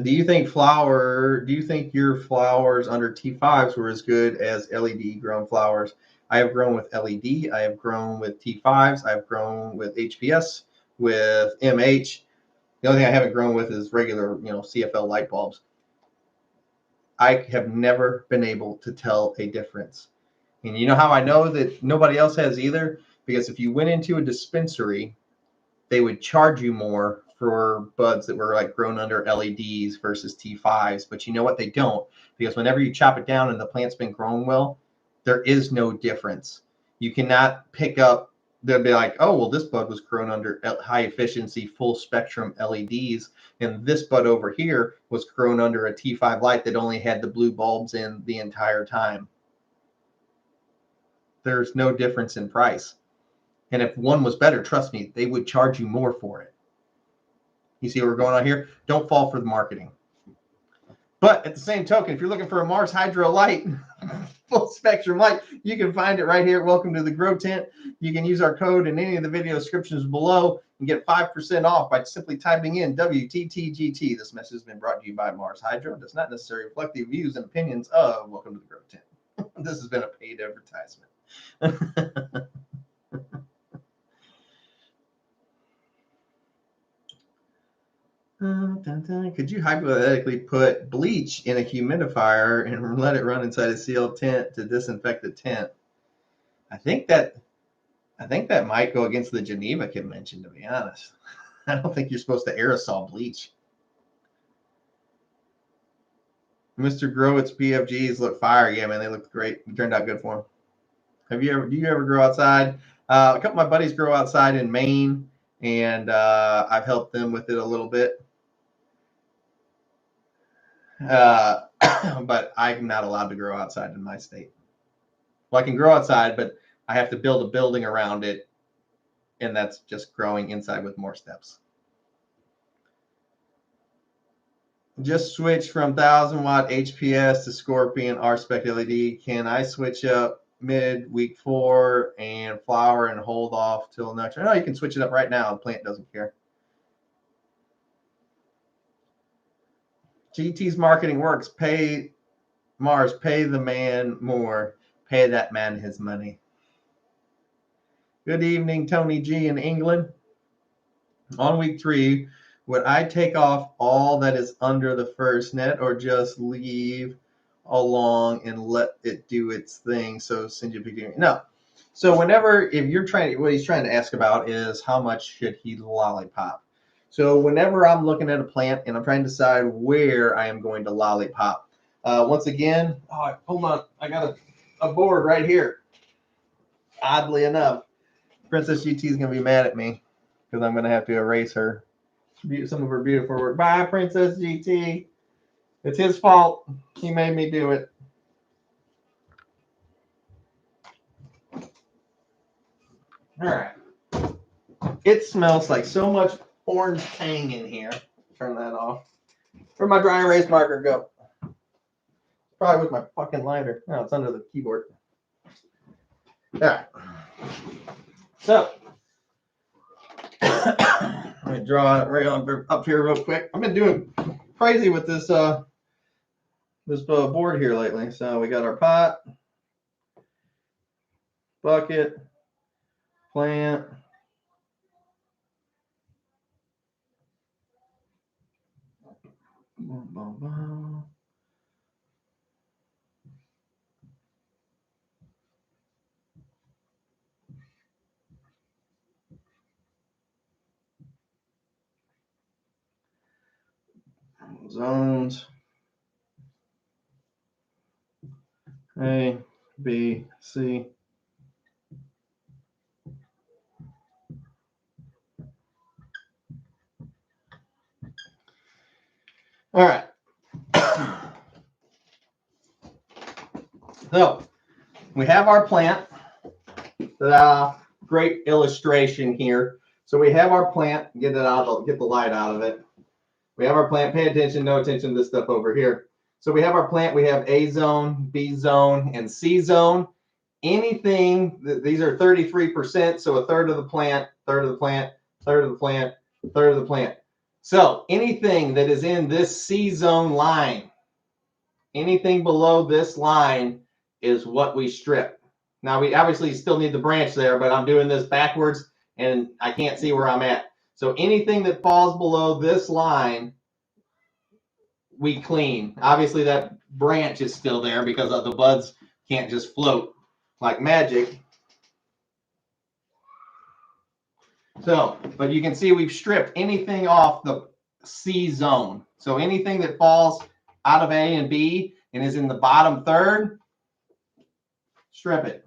A: Do you think your flowers under T5s were as good as LED grown flowers? I have grown with LED. I have grown with T5s. I have grown with HPS, with MH. The only thing I haven't grown with is regular, CFL light bulbs. I have never been able to tell a difference. And you know how I know that nobody else has either? Because if you went into a dispensary, they would charge you more for buds that were like grown under LEDs versus T5s. But you know what? They don't, because whenever you chop it down and the plant's been grown well, there is no difference. You cannot pick up, they'll be like, oh, well, this bud was grown under high efficiency, full spectrum LEDs. And this bud over here was grown under a T5 light that only had the blue bulbs in the entire time. There's no difference in price. And if one was better, trust me, they would charge you more for it. You see what we're going on here? Don't fall for the marketing. But at the same token, if you're looking for a Mars Hydro light, full spectrum light, you can find it right here. Welcome to the Grow Tent. You can use our code in any of the video descriptions below and get 5% off by simply typing in WTTGT. This message has been brought to you by Mars Hydro. It does not necessarily reflect the views and opinions of Welcome to the Grow Tent. This has been a paid advertisement. Could you hypothetically put bleach in a humidifier and let it run inside a sealed tent to disinfect the tent? I think that might go against the Geneva Convention, to be honest. I don't think you're supposed to aerosol bleach. Mr. Growitt's PFGs look fire. Yeah, man, they look great. It turned out good for them. Do you ever grow outside? A couple of my buddies grow outside in Maine, and I've helped them with it a little bit. But I'm not allowed to grow outside in my state. Well, I can grow outside, but I have to build a building around it, and that's just growing inside with more steps. Just switch from 1,000-watt HPS to Scorpion R-Spec LED. Can I switch up mid week 4 and flower and hold off till next? No, you can switch it up right now. The plant doesn't care. GT's marketing works. Pay the man more. Pay that man his money. Good evening, Tony G in England. On week 3, would I take off all that is under the first net or just leave along and let it do its thing? So send you a picture. No. So what he's trying to ask about is how much should he lollipop? So whenever I'm looking at a plant and I'm trying to decide where I am going to lollipop, once again, hold on, I got a board right here. Oddly enough, Princess GT is going to be mad at me because I'm going to have to erase some of her beautiful work. Bye, Princess GT. It's his fault. He made me do it. All right. It smells like so much orange tang in here. Turn that off. Where'd my dry erase marker go? Probably with my fucking lighter. No, it's under the keyboard. All right. So, let me draw it right on up here real quick. I've been doing crazy with this board here lately. So we got our pot, bucket, plant, zones, A, B, C. All right. So we have our plant. Great illustration here. So we have our plant. Get the light out of it. We have our plant. Pay attention. No attention to this stuff over here. So we have our plant. We have A zone, B zone, and C zone. Anything, these are 33%, so a third of the plant, third of the plant, third of the plant, third of the plant. So anything that is in this C zone line, anything below this line is what we strip. Now we obviously still need the branch there, but I'm doing this backwards and I can't see where I'm at. So anything that falls below this line, we clean. Obviously that branch is still there because the buds can't just float like magic. So, but you can see we've stripped anything off the C zone. So anything that falls out of A and B and is in the bottom third, strip it.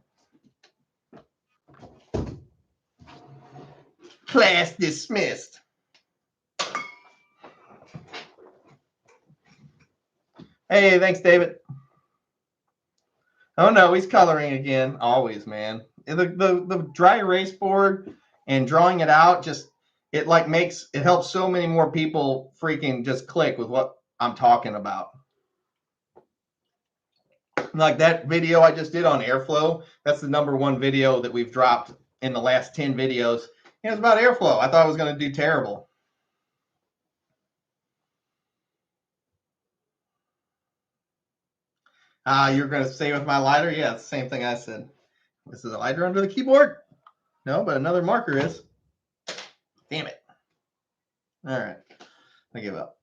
A: Class dismissed. Hey, thanks, David. Oh no, he's coloring again. Always, man. The dry erase board and drawing it out it helps so many more people freaking just click with what I'm talking about. Like that video I just did on airflow, that's the #1 video that we've dropped in the last 10 videos. It was about airflow. I thought I was going to do terrible. You're going to stay with my lighter? Yeah, it's the same thing I said. This is a lighter under the keyboard? No, but another marker is. Damn it. All right. I give up.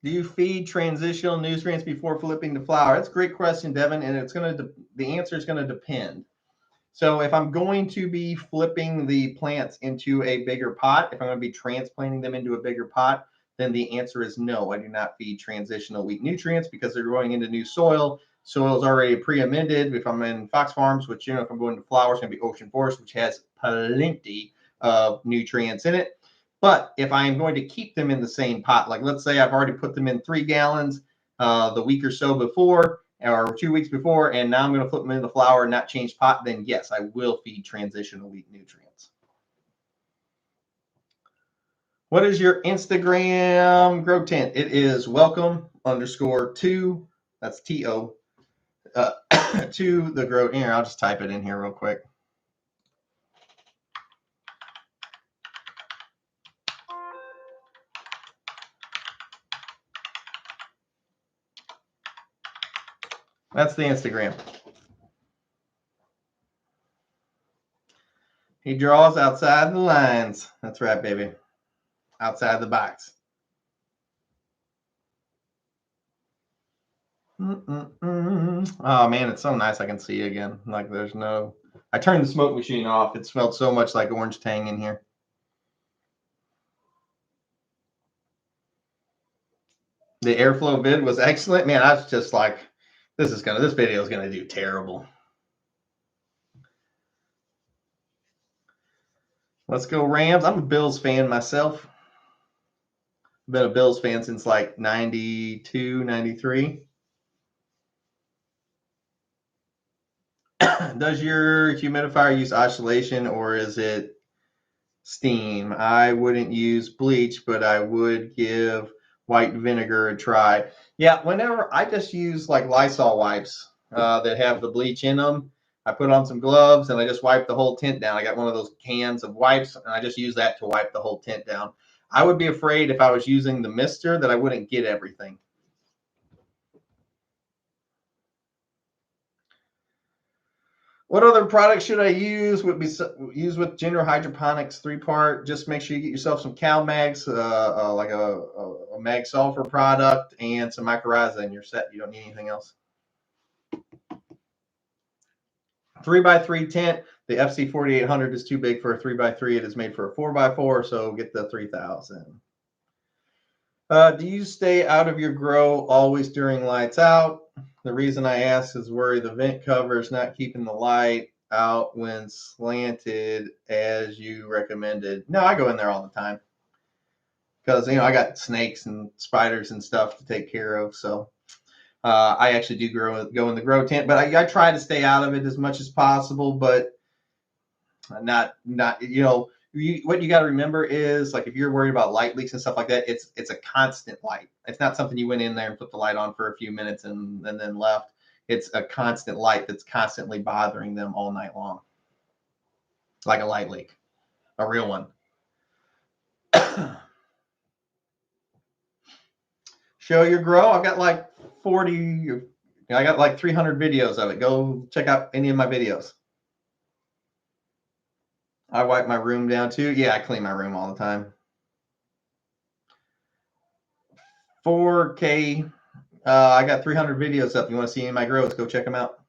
A: Do you feed transitional nutrients before flipping to flower? That's a great question, Devin, and the answer is going to depend. So if I'm going to be flipping the plants into a bigger pot, if I'm going to be transplanting them into a bigger pot, then the answer is no. I do not feed transitional wheat nutrients because they're going into new soil. Soil is already pre-amended. If I'm in Fox Farms, which, if I'm going to flowers, it's going to be Ocean Forest, which has plenty of nutrients in it. But if I am going to keep them in the same pot, like let's say I've already put them in 3 gallons the week or so before, or 2 weeks before, and now I'm going to flip them into the flower and not change pot, then yes, I will feed transitional wheat nutrients. What is your Instagram grow tent? It is welcome_2. That's TO. To the grow. Here, I'll just type it in here real quick. That's the Instagram. He draws outside the lines. That's right, baby. Outside the box. Oh man, it's so nice I can see again. Like there's no. I turned the smoke machine off. It smelled so much like orange tang in here. The airflow vid was excellent. Man, I was just like, this video is gonna do terrible. Let's go Rams. I'm a Bills fan myself. I've been a Bills fan since like 92, 93. Does your humidifier use oscillation or is it steam? I wouldn't use bleach, but I would give white vinegar a try. Yeah, whenever I just use like Lysol wipes that have the bleach in them. I put on some gloves and I just wiped the whole tent down. I got one of those cans of wipes and I just use that to wipe the whole tent down. I would be afraid if I was using the mister that I wouldn't get everything. What other products should I use? Would be used with General Hydroponics 3-part. Just make sure you get yourself some cow mags, like a mag sulfur product, and some mycorrhizae, and you're set. You don't need anything else. 3x3 tent. The FC 4800 is too big for a 3x3. It is made for a 4x4, so get the 3000. Do you stay out of your grow always during lights out? The reason I ask is worry the vent cover is not keeping the light out when slanted as you recommended. No, I go in there all the time because, I got snakes and spiders and stuff to take care of. So I actually do go in the grow tent, but I try to stay out of it as much as possible, but not what you got to remember is, like, if you're worried about light leaks and stuff like that, it's a constant light. It's not something you went in there and put the light on for a few minutes and then left. It's a constant light that's constantly bothering them all night long, like a light leak, a real one. Show your grow. I've got like 40. I got like 300 videos of it. Go check out any of my videos. I wipe my room down too. Yeah, I clean my room all the time. 4K. I got 300 videos up. You want to see any of my grows? Go check them out.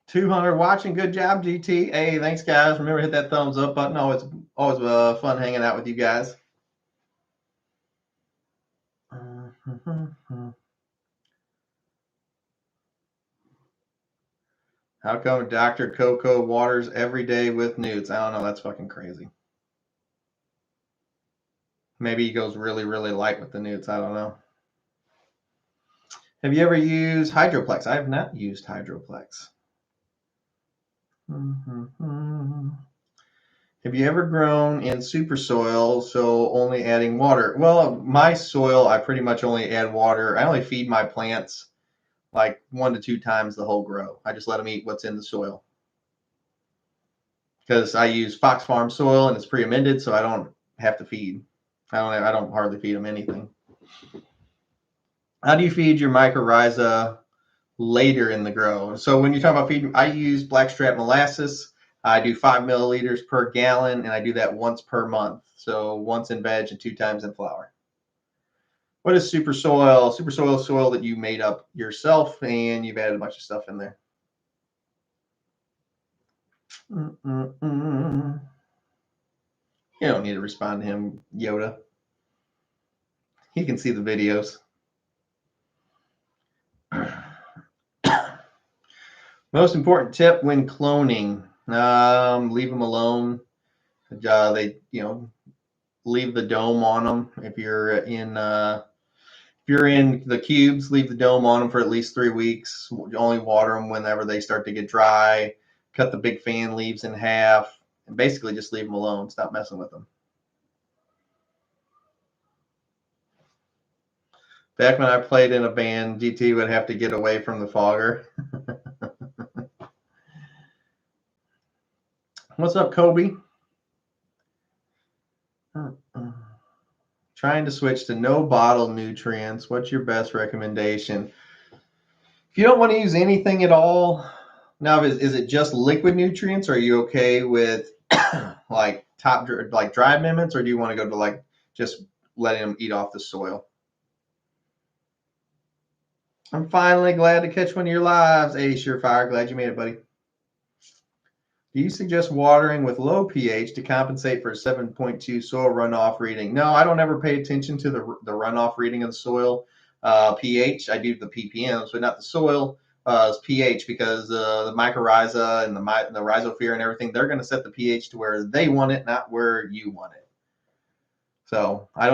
A: 200 watching. Good job, GT. Hey, thanks, guys. Remember to hit that thumbs up button. Always fun hanging out with you guys. How come Dr. Coco waters every day with newts? I don't know. That's fucking crazy. Maybe he goes really, really light with the newts. I don't know. Have you ever used Hydroplex? I have not used Hydroplex. Have you ever grown in super soil, so only adding water? Well, my soil, I pretty much only add water. I only feed my plants like 1 to 2 times the whole grow. I just let them eat what's in the soil. Because I use Fox Farm soil and it's pre-amended, so I don't have to feed. I don't hardly feed them anything. How do you feed your mycorrhiza later in the grow? So when you're talking about feeding, I use blackstrap molasses. I do 5 milliliters per gallon, and I do that once per month. So once in veg and 2 times in flower. What is super soil? Super soil is soil that you made up yourself, and you've added a bunch of stuff in there. You don't need to respond to him, Yoda. He can see the videos. Most important tip when cloning: leave them alone. They, leave the dome on them. If you're in the cubes, leave the dome on them for at least 3 weeks. Only water them whenever they start to get dry. Cut the big fan leaves in half, and basically just leave them alone. Stop messing with them. Back when I played in a band, GT would have to get away from the fogger. What's up, Kobe? Trying to switch to no bottle nutrients. What's your best recommendation? If you don't want to use anything at all, now is it just liquid nutrients? Or are you okay with like dry amendments, or do you want to go to like just letting them eat off the soil? I'm finally glad to catch one of your lives. Hey, Surefire, glad you made it, buddy. Do you suggest watering with low pH to compensate for 7.2 soil runoff reading? No, I don't ever pay attention to the runoff reading of the soil pH. I do the ppms, but not the soil pH, because the mycorrhiza and the rhizosphere and everything, they're going to set the pH to where they want it, not where you want it. So I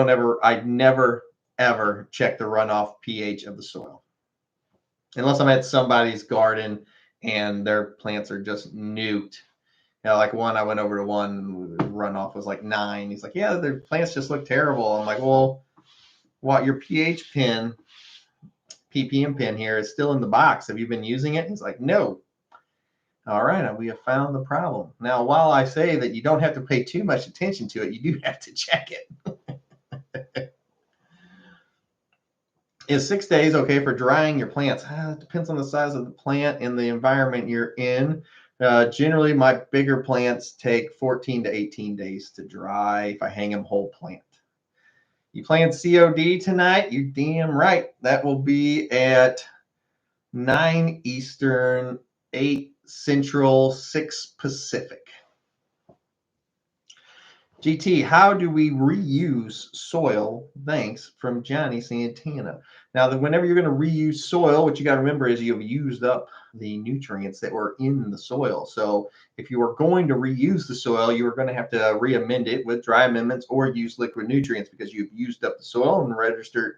A: never ever check the runoff pH of the soil, unless I'm at somebody's garden and their plants are just nuked. Like one, I went over to one, runoff was like 9. He's like, yeah, their plants just look terrible. I'm like, well, what, your pH ppm pen here is still in the box. Have you been using it? He's like, no. All right, we have found the problem. Now, while I say that you don't have to pay too much attention to it, you do have to check it. Is 6 days okay for drying your plants? It depends on the size of the plant and the environment you're in. Generally, my bigger plants take 14 to 18 days to dry if I hang them whole plant. You playing COD tonight? You're damn right. That will be at 9 Eastern, 8 Central, 6 Pacific. GT, how do we reuse soil? Thanks, from Johnny Santana. Now, whenever you're going to reuse soil, what you got to remember is you've used up the nutrients that were in the soil. So if you are going to reuse the soil, you are going to have to re-amend it with dry amendments or use liquid nutrients because you've used up the soil and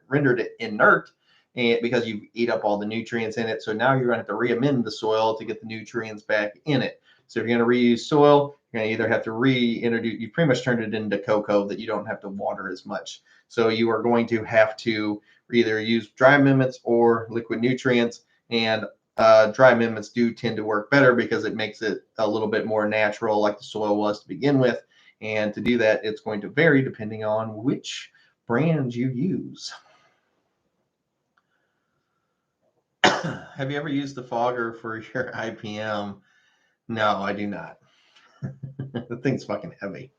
A: rendered it inert, and because you've eat up all the nutrients in it. So now you're going to have to re-amend the soil to get the nutrients back in it. So if you're going to reuse soil, you're going to either have to reintroduce, you pretty much turned it into cocoa that you don't have to water as much. So you are going to have to either use dry amendments or liquid nutrients. And dry amendments do tend to work better because it makes it a little bit more natural like the soil was to begin with. And to do that, it's going to vary depending on which brand you use. Have you ever used the fogger for your IPM? No, I do not. The thing's fucking heavy.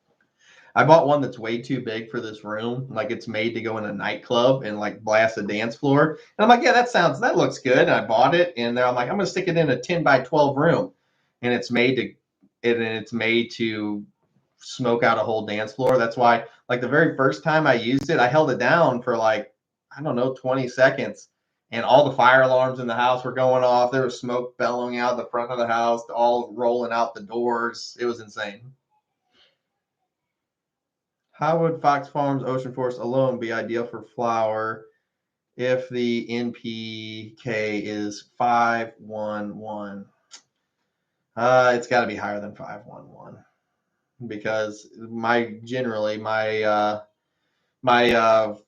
A: I bought one that's way too big for this room. Like it's made to go in a nightclub and like blast a dance floor. And I'm like, yeah, that looks good. And I bought it, and I'm like, I'm gonna stick it in a 10 by 12 room, and it's made to smoke out a whole dance floor. That's why, like the very first time I used it, I held it down for like, I don't know, 20 seconds. And all the fire alarms in the house were going off. There was smoke bellowing out the front of the house, all rolling out the doors. It was insane. How would Fox Farms Ocean Forest alone be ideal for flower if the NPK is 511? It's got to be higher than 511 because my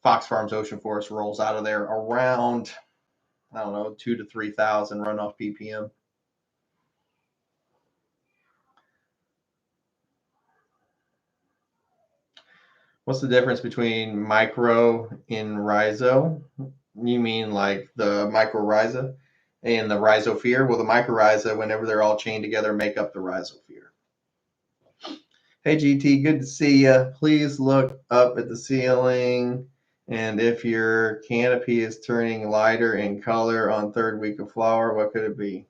A: Fox Farms Ocean Forest rolls out of there around, I don't know, 2,000 to 3,000 runoff ppm. What's the difference between micro and rhizo? You mean like the mycorrhizae and the rhizophere? Well, the mycorrhizae, whenever they're all chained together, make up the rhizophere. Hey, GT, good to see you. Please look up at the ceiling. And if your canopy is turning lighter in color on third week of flower, what could it be?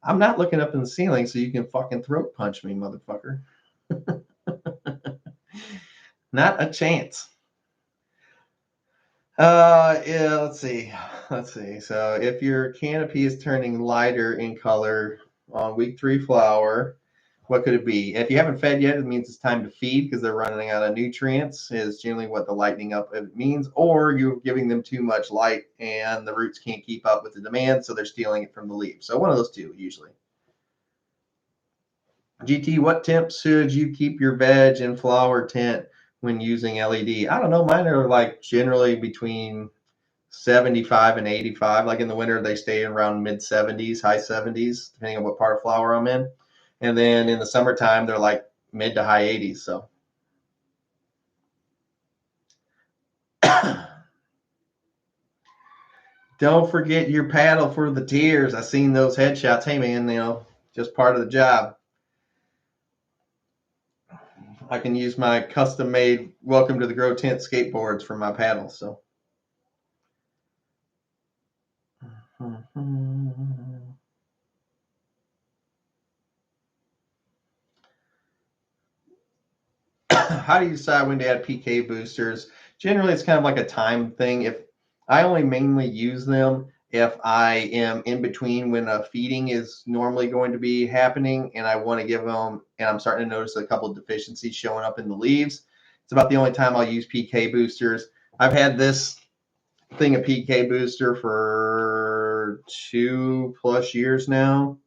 A: I'm not looking up in the ceiling so you can fucking throat punch me, motherfucker. Not a chance. Yeah, let's see. So if your canopy is turning lighter in color on week 3 flower, what could it be? If you haven't fed yet, it means it's time to feed because they're running out of nutrients, is generally what the lightening up means. Or you're giving them too much light and the roots can't keep up with the demand, so they're stealing it from the leaves. So one of those two, usually. GT, what temps should you keep your veg and flower tent when using LED? I don't know. Mine are like generally between 75 and 85. Like in the winter, they stay around mid 70s, high 70s, depending on what part of flower I'm in. And then in the summertime, they're like mid to high 80s. So. Don't forget your paddle for the tears. I seen those headshots. Hey, man, just part of the job. I can use my custom-made Welcome to the Grow Tent skateboards for my paddles. So. How do you decide when to add PK boosters? Generally, it's kind of like a time thing. If I only mainly use them if I am in between when a feeding is normally going to be happening and I want to give them, and I'm starting to notice a couple of deficiencies showing up in the leaves. It's about the only time I'll use PK boosters. I've had this thing of PK booster for 2+ years now.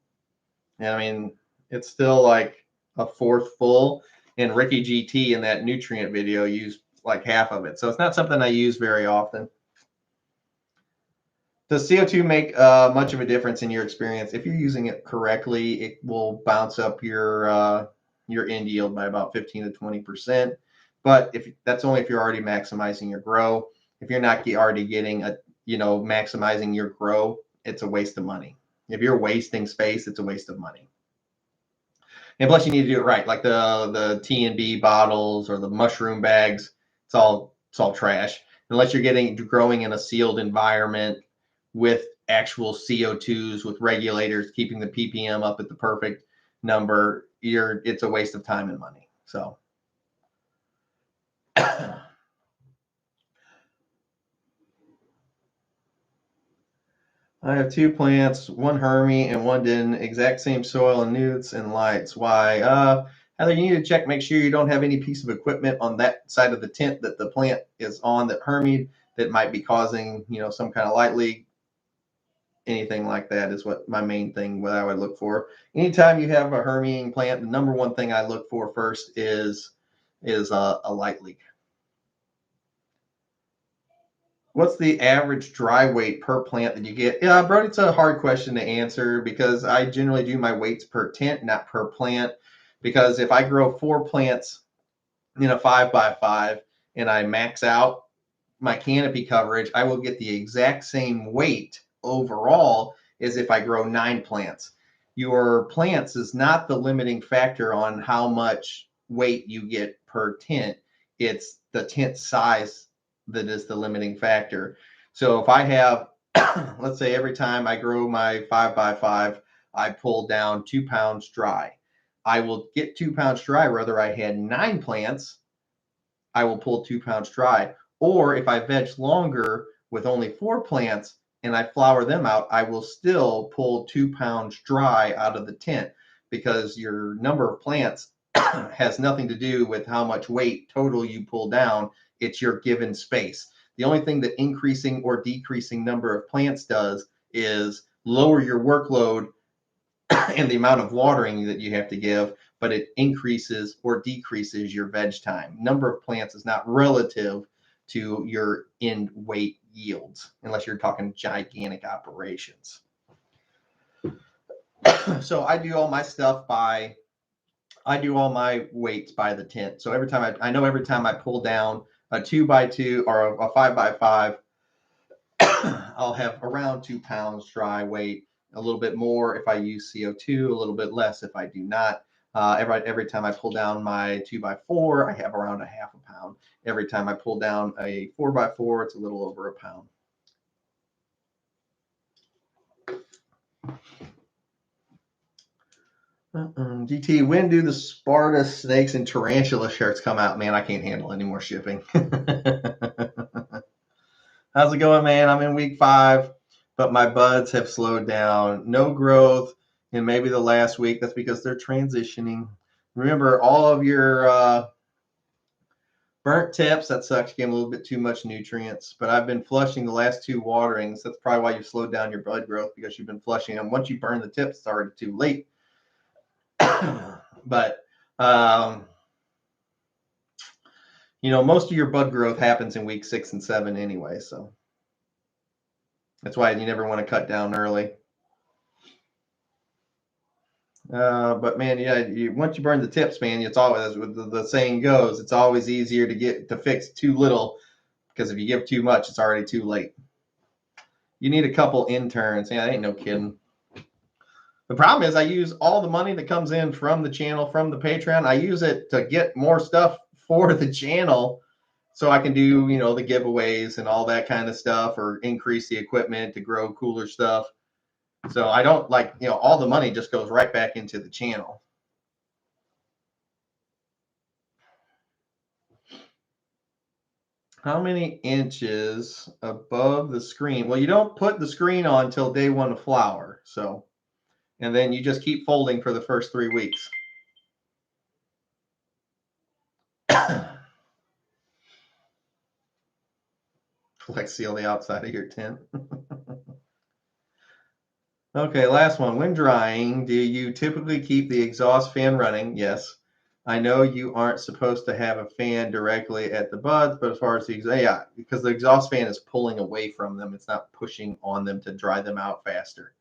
A: And I mean, it's still like a fourth full. And Ricky GT in that nutrient video used like half of it. So it's not something I use very often. Does CO2 make much of a difference in your experience? If you're using it correctly, it will bounce up your end yield by about 15 to 20%. But if that's only if you're already maximizing your grow. If you're not already getting maximizing your grow, it's a waste of money. If you're wasting space, it's a waste of money. And plus, you need to do it right, like the T&B bottles or the mushroom bags. It's all trash unless you're growing in a sealed environment with actual CO2s with regulators keeping the ppm up at the perfect number. It's a waste of time and money. So. I have 2 plants, one Hermy and one didn't. Exact same soil and newts and lights. Why? Heather, you need to check, make sure you don't have any piece of equipment on that side of the tent that the plant is on that hermied that might be causing, some kind of light leak. Anything like that is what my main thing, what I would look for. Anytime you have a hermying plant, the number one thing I look for first is a light leak. What's the average dry weight per plant that you get? Yeah, Brody, it's a hard question to answer because I generally do my weights per tent, not per plant. Because if I grow 4 plants in a 5x5 and I max out my canopy coverage, I will get the exact same weight overall as if I grow 9 plants. Your plants is not the limiting factor on how much weight you get per tent. It's the tent size that is the limiting factor. So if I have, let's say every time I grow my 5x5, I pull down 2 pounds dry. I will get 2 pounds dry whether I had 9 plants, I will pull 2 pounds dry. Or if I veg longer with only 4 plants and I flower them out, I will still pull 2 pounds dry out of the tent because your number of plants has nothing to do with how much weight total you pull down. It's your given space. The only thing that increasing or decreasing number of plants does is lower your workload and the amount of watering that you have to give, but it increases or decreases your veg time. Number of plants is not relative to your end weight yields, unless you're talking gigantic operations. So I do all my stuff I do all my weights by the tent. So every time I know every time I pull down a 2x2 or a 5x5, I'll have around 2 pounds dry weight, a little bit more if I use CO2, a little bit less if I do not. Every time I pull down my 2x4, I have around a half a pound. Every time I pull down a 4x4, it's a little over a pound. GT, when do the Sparta snakes and tarantula shirts come out? Man, I can't handle any more shipping. How's it going, man? I'm in week 5, but my buds have slowed down. No growth in maybe the last week. That's because they're transitioning. Remember, all of your burnt tips, that sucks. Getting a little bit too much nutrients, but I've been flushing the last 2 waterings. That's probably why you've slowed down your bud growth, because you've been flushing them. Once you burn the tips, it's already too late. But most of your bud growth happens in week 6 and 7 anyway, so that's why you never want to cut down early. But man, yeah, once you burn the tips, man, it's always, the saying goes, it's always easier to fix too little, because if you give too much, it's already too late. You need a couple interns. Yeah, that ain't no kidding. The problem is I use all the money that comes in from the channel, from the Patreon. I use it to get more stuff for the channel so I can do, the giveaways and all that kind of stuff, or increase the equipment to grow cooler stuff. So I don't all the money just goes right back into the channel. How many inches above the screen? Well, you don't put the screen on until day 1 of flower. So, and then you just keep folding for the first 3 weeks. Like seal the outside of your tent. Okay, last one. When drying, do you typically keep the exhaust fan running? Yes. I know you aren't supposed to have a fan directly at the buds, but as far as the yeah, because the exhaust fan is pulling away from them, it's not pushing on them to dry them out faster.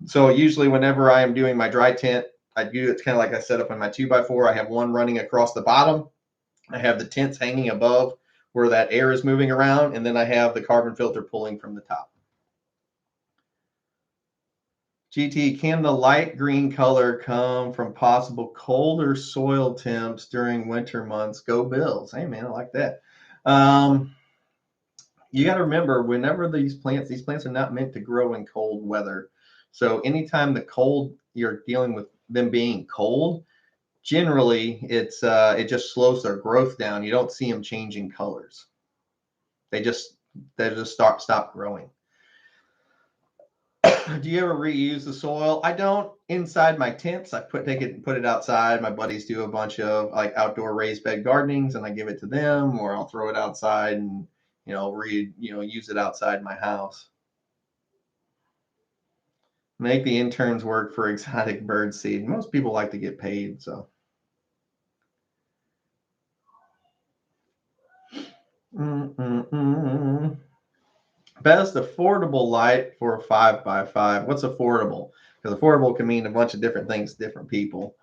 A: So usually whenever I am doing my dry tent, I do it's kind of like I set up in my 2x4. I have one running across the bottom. I have the tents hanging above where that air is moving around, and then I have the carbon filter pulling from the top. GT, can the light green color come from possible colder soil temps during winter months? Go Bills. Hey, man, I like that. You got to remember, whenever these plants are not meant to grow in cold weather. So anytime the cold, you're dealing with them being cold, generally it just slows their growth down. You don't see them changing colors. They just stop growing. Do you ever reuse the soil? I don't. Inside my tents, I take it and put it outside. My buddies do a bunch of like outdoor raised bed gardenings, and I give it to them, or I'll throw it outside and use it outside my house. Make the interns work for exotic bird seed. Most people like to get paid, so. Best affordable light for a 5x5. What's affordable? Because affordable can mean a bunch of different things to different people.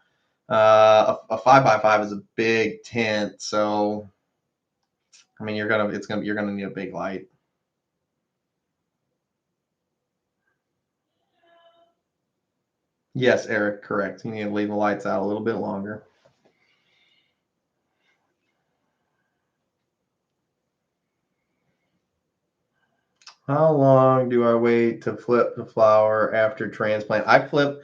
A: A 5x5 is a big tent, so I mean you're gonna need a big light. Yes, Eric, correct. You need to leave the lights out a little bit longer. How long do I wait to flip the flower after transplant? I flip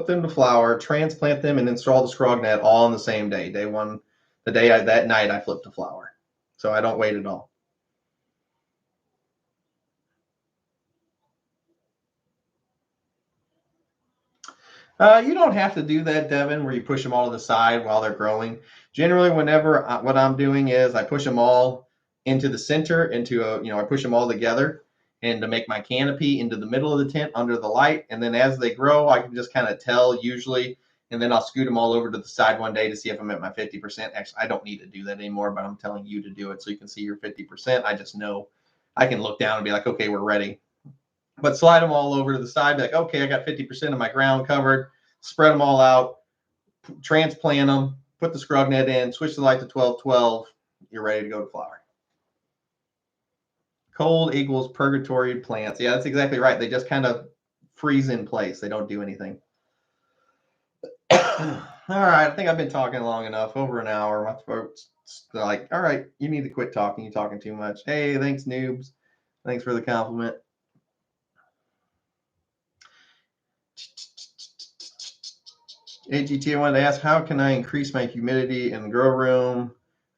A: them to flower, transplant them, and install the scrog net all on the same day. Day one, that night I flip the flower. So I don't wait at all. You don't have to do that, Devin, where you push them all to the side while they're growing. Generally, whenever what I'm doing is I push them all into the center, I push them all together, and to make my canopy into the middle of the tent under the light. And then as they grow, I can just kind of tell usually, and then I'll scoot them all over to the side one day to see if I'm at my 50%. Actually, I don't need to do that anymore, but I'm telling you to do it so you can see your 50%. I just know I can look down and be like, okay, we're ready. But slide them all over to the side, be like, okay, I got 50% of my ground covered, spread them all out, transplant them, put the scrug net in, switch the light to 12-12, you're ready to go to flower. Cold equals purgatory plants. Yeah, that's exactly right. They just kind of freeze in place. They don't do anything. All right, I think I've been talking long enough, over an hour. My throat's like, all right, you need to quit talking. You're talking too much. Hey, thanks, noobs. Thanks for the compliment. AGT, I wanted to ask, how can I increase my humidity in the grow room?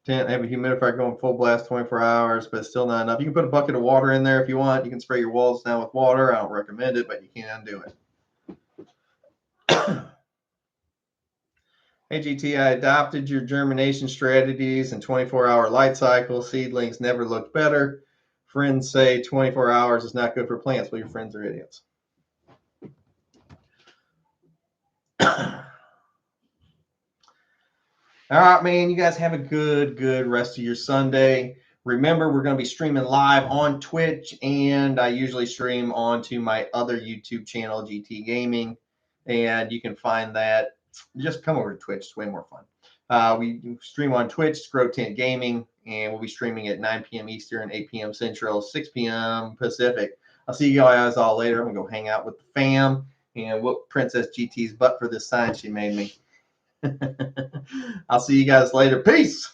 A: Can't have a humidifier going full blast 24 hours, but it's still not enough. You can put a bucket of water in there if you want. You can spray your walls down with water. I don't recommend it, but you can do it. AGT, I adopted your germination strategies and 24-hour light cycle. Seedlings never looked better. Friends say 24 hours is not good for plants. Well, your friends are idiots. All right, man, you guys have a good rest of your Sunday. Remember, we're going to be streaming live on Twitch, and I usually stream onto my other YouTube channel, GT Gaming, and you can find that. Just come over to Twitch. It's way more fun. We stream on Twitch, Grow Tent Gaming, and we'll be streaming at 9 p.m. Eastern, 8 p.m. Central, 6 p.m. Pacific. I'll see you guys all later. I'm going to go hang out with the fam and whoop Princess GT's butt for this sign she made me. I'll see you guys later. Peace.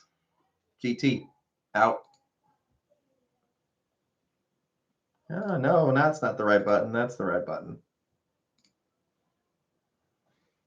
A: GT out. Oh, no, that's not the right button. That's the right button.